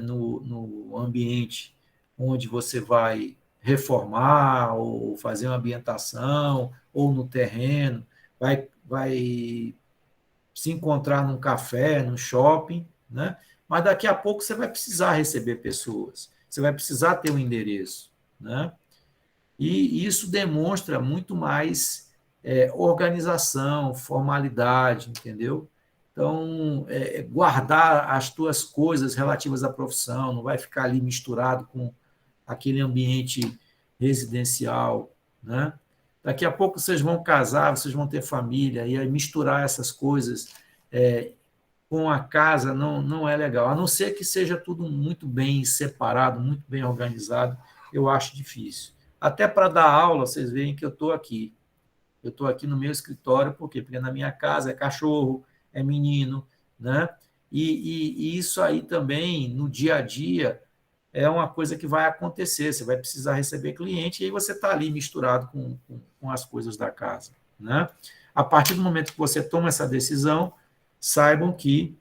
no ambiente onde você vai reformar ou fazer uma ambientação, ou no terreno, vai se encontrar num café, num shopping, né? Mas daqui a pouco você vai precisar receber pessoas, você vai precisar ter um endereço, né? E isso demonstra muito mais organização, formalidade, entendeu? Então, guardar as tuas coisas relativas à profissão, não vai ficar ali misturado com aquele ambiente residencial, né? Daqui a pouco vocês vão casar, vocês vão ter família, e aí misturar essas coisas com a casa não é legal, a não ser que seja tudo muito bem separado, muito bem organizado, eu acho difícil. Até para dar aula, vocês veem que eu estou aqui. Eu estou aqui no meu escritório, por quê? Porque na minha casa é cachorro, é menino, né? E isso aí também, no dia a dia, é uma coisa que vai acontecer. Você vai precisar receber cliente e aí você está ali misturado com as coisas da casa, né? A partir do momento que você toma essa decisão, saibam que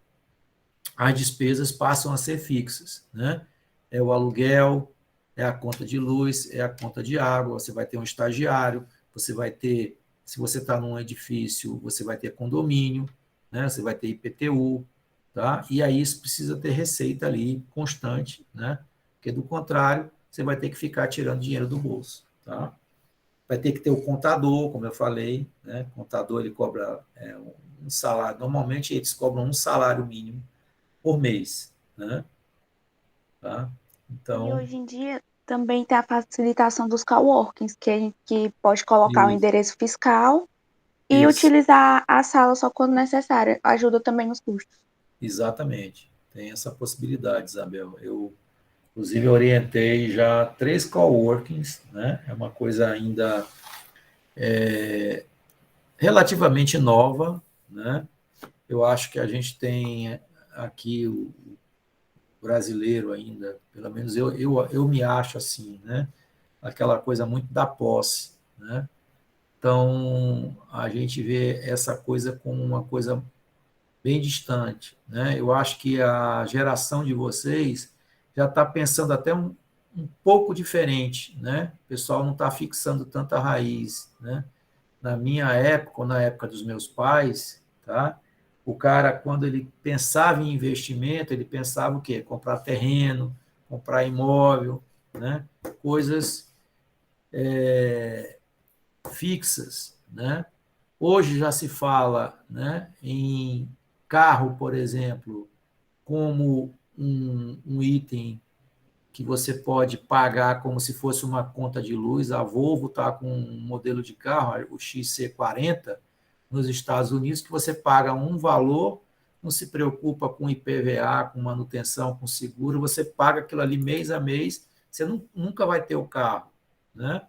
as despesas passam a ser fixas, né? É o aluguel, é a conta de luz, é a conta de água, você vai ter um estagiário, você vai ter, se você está num edifício, você vai ter condomínio, né? Você vai ter IPTU, tá? E aí isso precisa ter receita ali constante, né? Porque do contrário, você vai ter que ficar tirando dinheiro do bolso, tá? Vai ter que ter o contador, como eu falei, né? O contador ele cobra um salário, normalmente eles cobram um salário mínimo por mês, né? Tá? E Então, hoje em dia também tem a facilitação dos coworkings, que a gente pode colocar o isso, endereço fiscal e isso, utilizar a sala só quando necessário. Ajuda também nos custos. exatamente. Tem essa possibilidade, Isabel. Eu, inclusive, orientei já 3 coworkings, né? É uma coisa ainda relativamente nova, né? Eu acho que a gente tem aqui o brasileiro ainda, pelo menos eu me acho assim, né? Aquela coisa muito da posse, né? Então, a gente vê essa coisa como uma coisa bem distante, né? Eu acho que a geração de vocês já está pensando até um pouco diferente, né? O pessoal não está fixando tanta raiz, né? Na minha época, ou na época dos meus pais, tá? O cara, quando ele pensava em investimento, ele pensava o quê? Comprar terreno, comprar imóvel, né? Coisas fixas, né? Hoje já se fala, né, em carro, por exemplo, como um item que você pode pagar como se fosse uma conta de luz. A Volvo está com um modelo de carro, o XC40, nos Estados Unidos, que você paga um valor, não se preocupa com IPVA, com manutenção, com seguro, você paga aquilo ali mês a mês, você nunca vai ter o carro, né?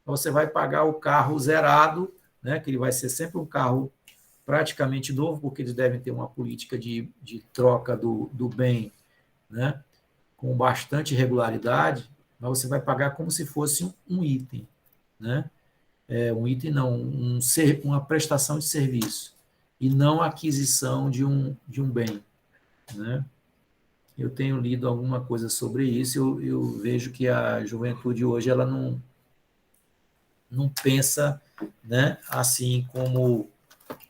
Você vai pagar o carro zerado, né, que ele vai ser sempre um carro praticamente novo, porque eles devem ter uma política de troca do bem, né, com bastante regularidade, mas você vai pagar como se fosse um item, né? Um item não, uma prestação de serviço, e não a aquisição de um bem, né? Eu tenho lido alguma coisa sobre isso, eu vejo que a juventude hoje ela não pensa, né, assim como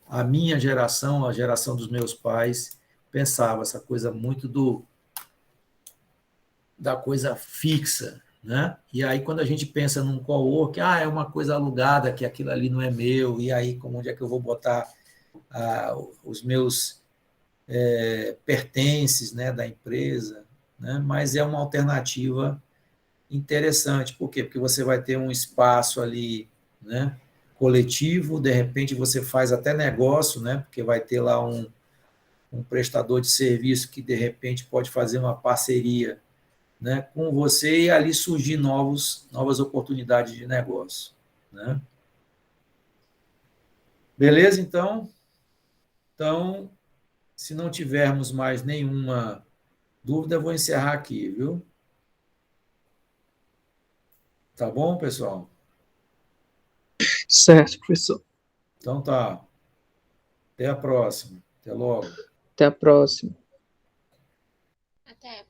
a minha geração, a geração dos meus pais, pensava, essa coisa muito da coisa fixa, né? E aí, quando a gente pensa num coworking, é uma coisa alugada, que aquilo ali não é meu, e aí, onde é que eu vou botar os meus pertences, né, da empresa, né? Mas é uma alternativa interessante. Por quê? Porque você vai ter um espaço ali, né, coletivo, de repente você faz até negócio, né, porque vai ter lá um prestador de serviço que, de repente, pode fazer uma parceria, né, com você, e ali surgir novas oportunidades de negócio, né? Beleza, então? Então, se não tivermos mais nenhuma dúvida, eu vou encerrar aqui, viu? Tá bom, pessoal? Certo, professor. Então tá. Até a próxima. Até logo. Até a próxima. Até.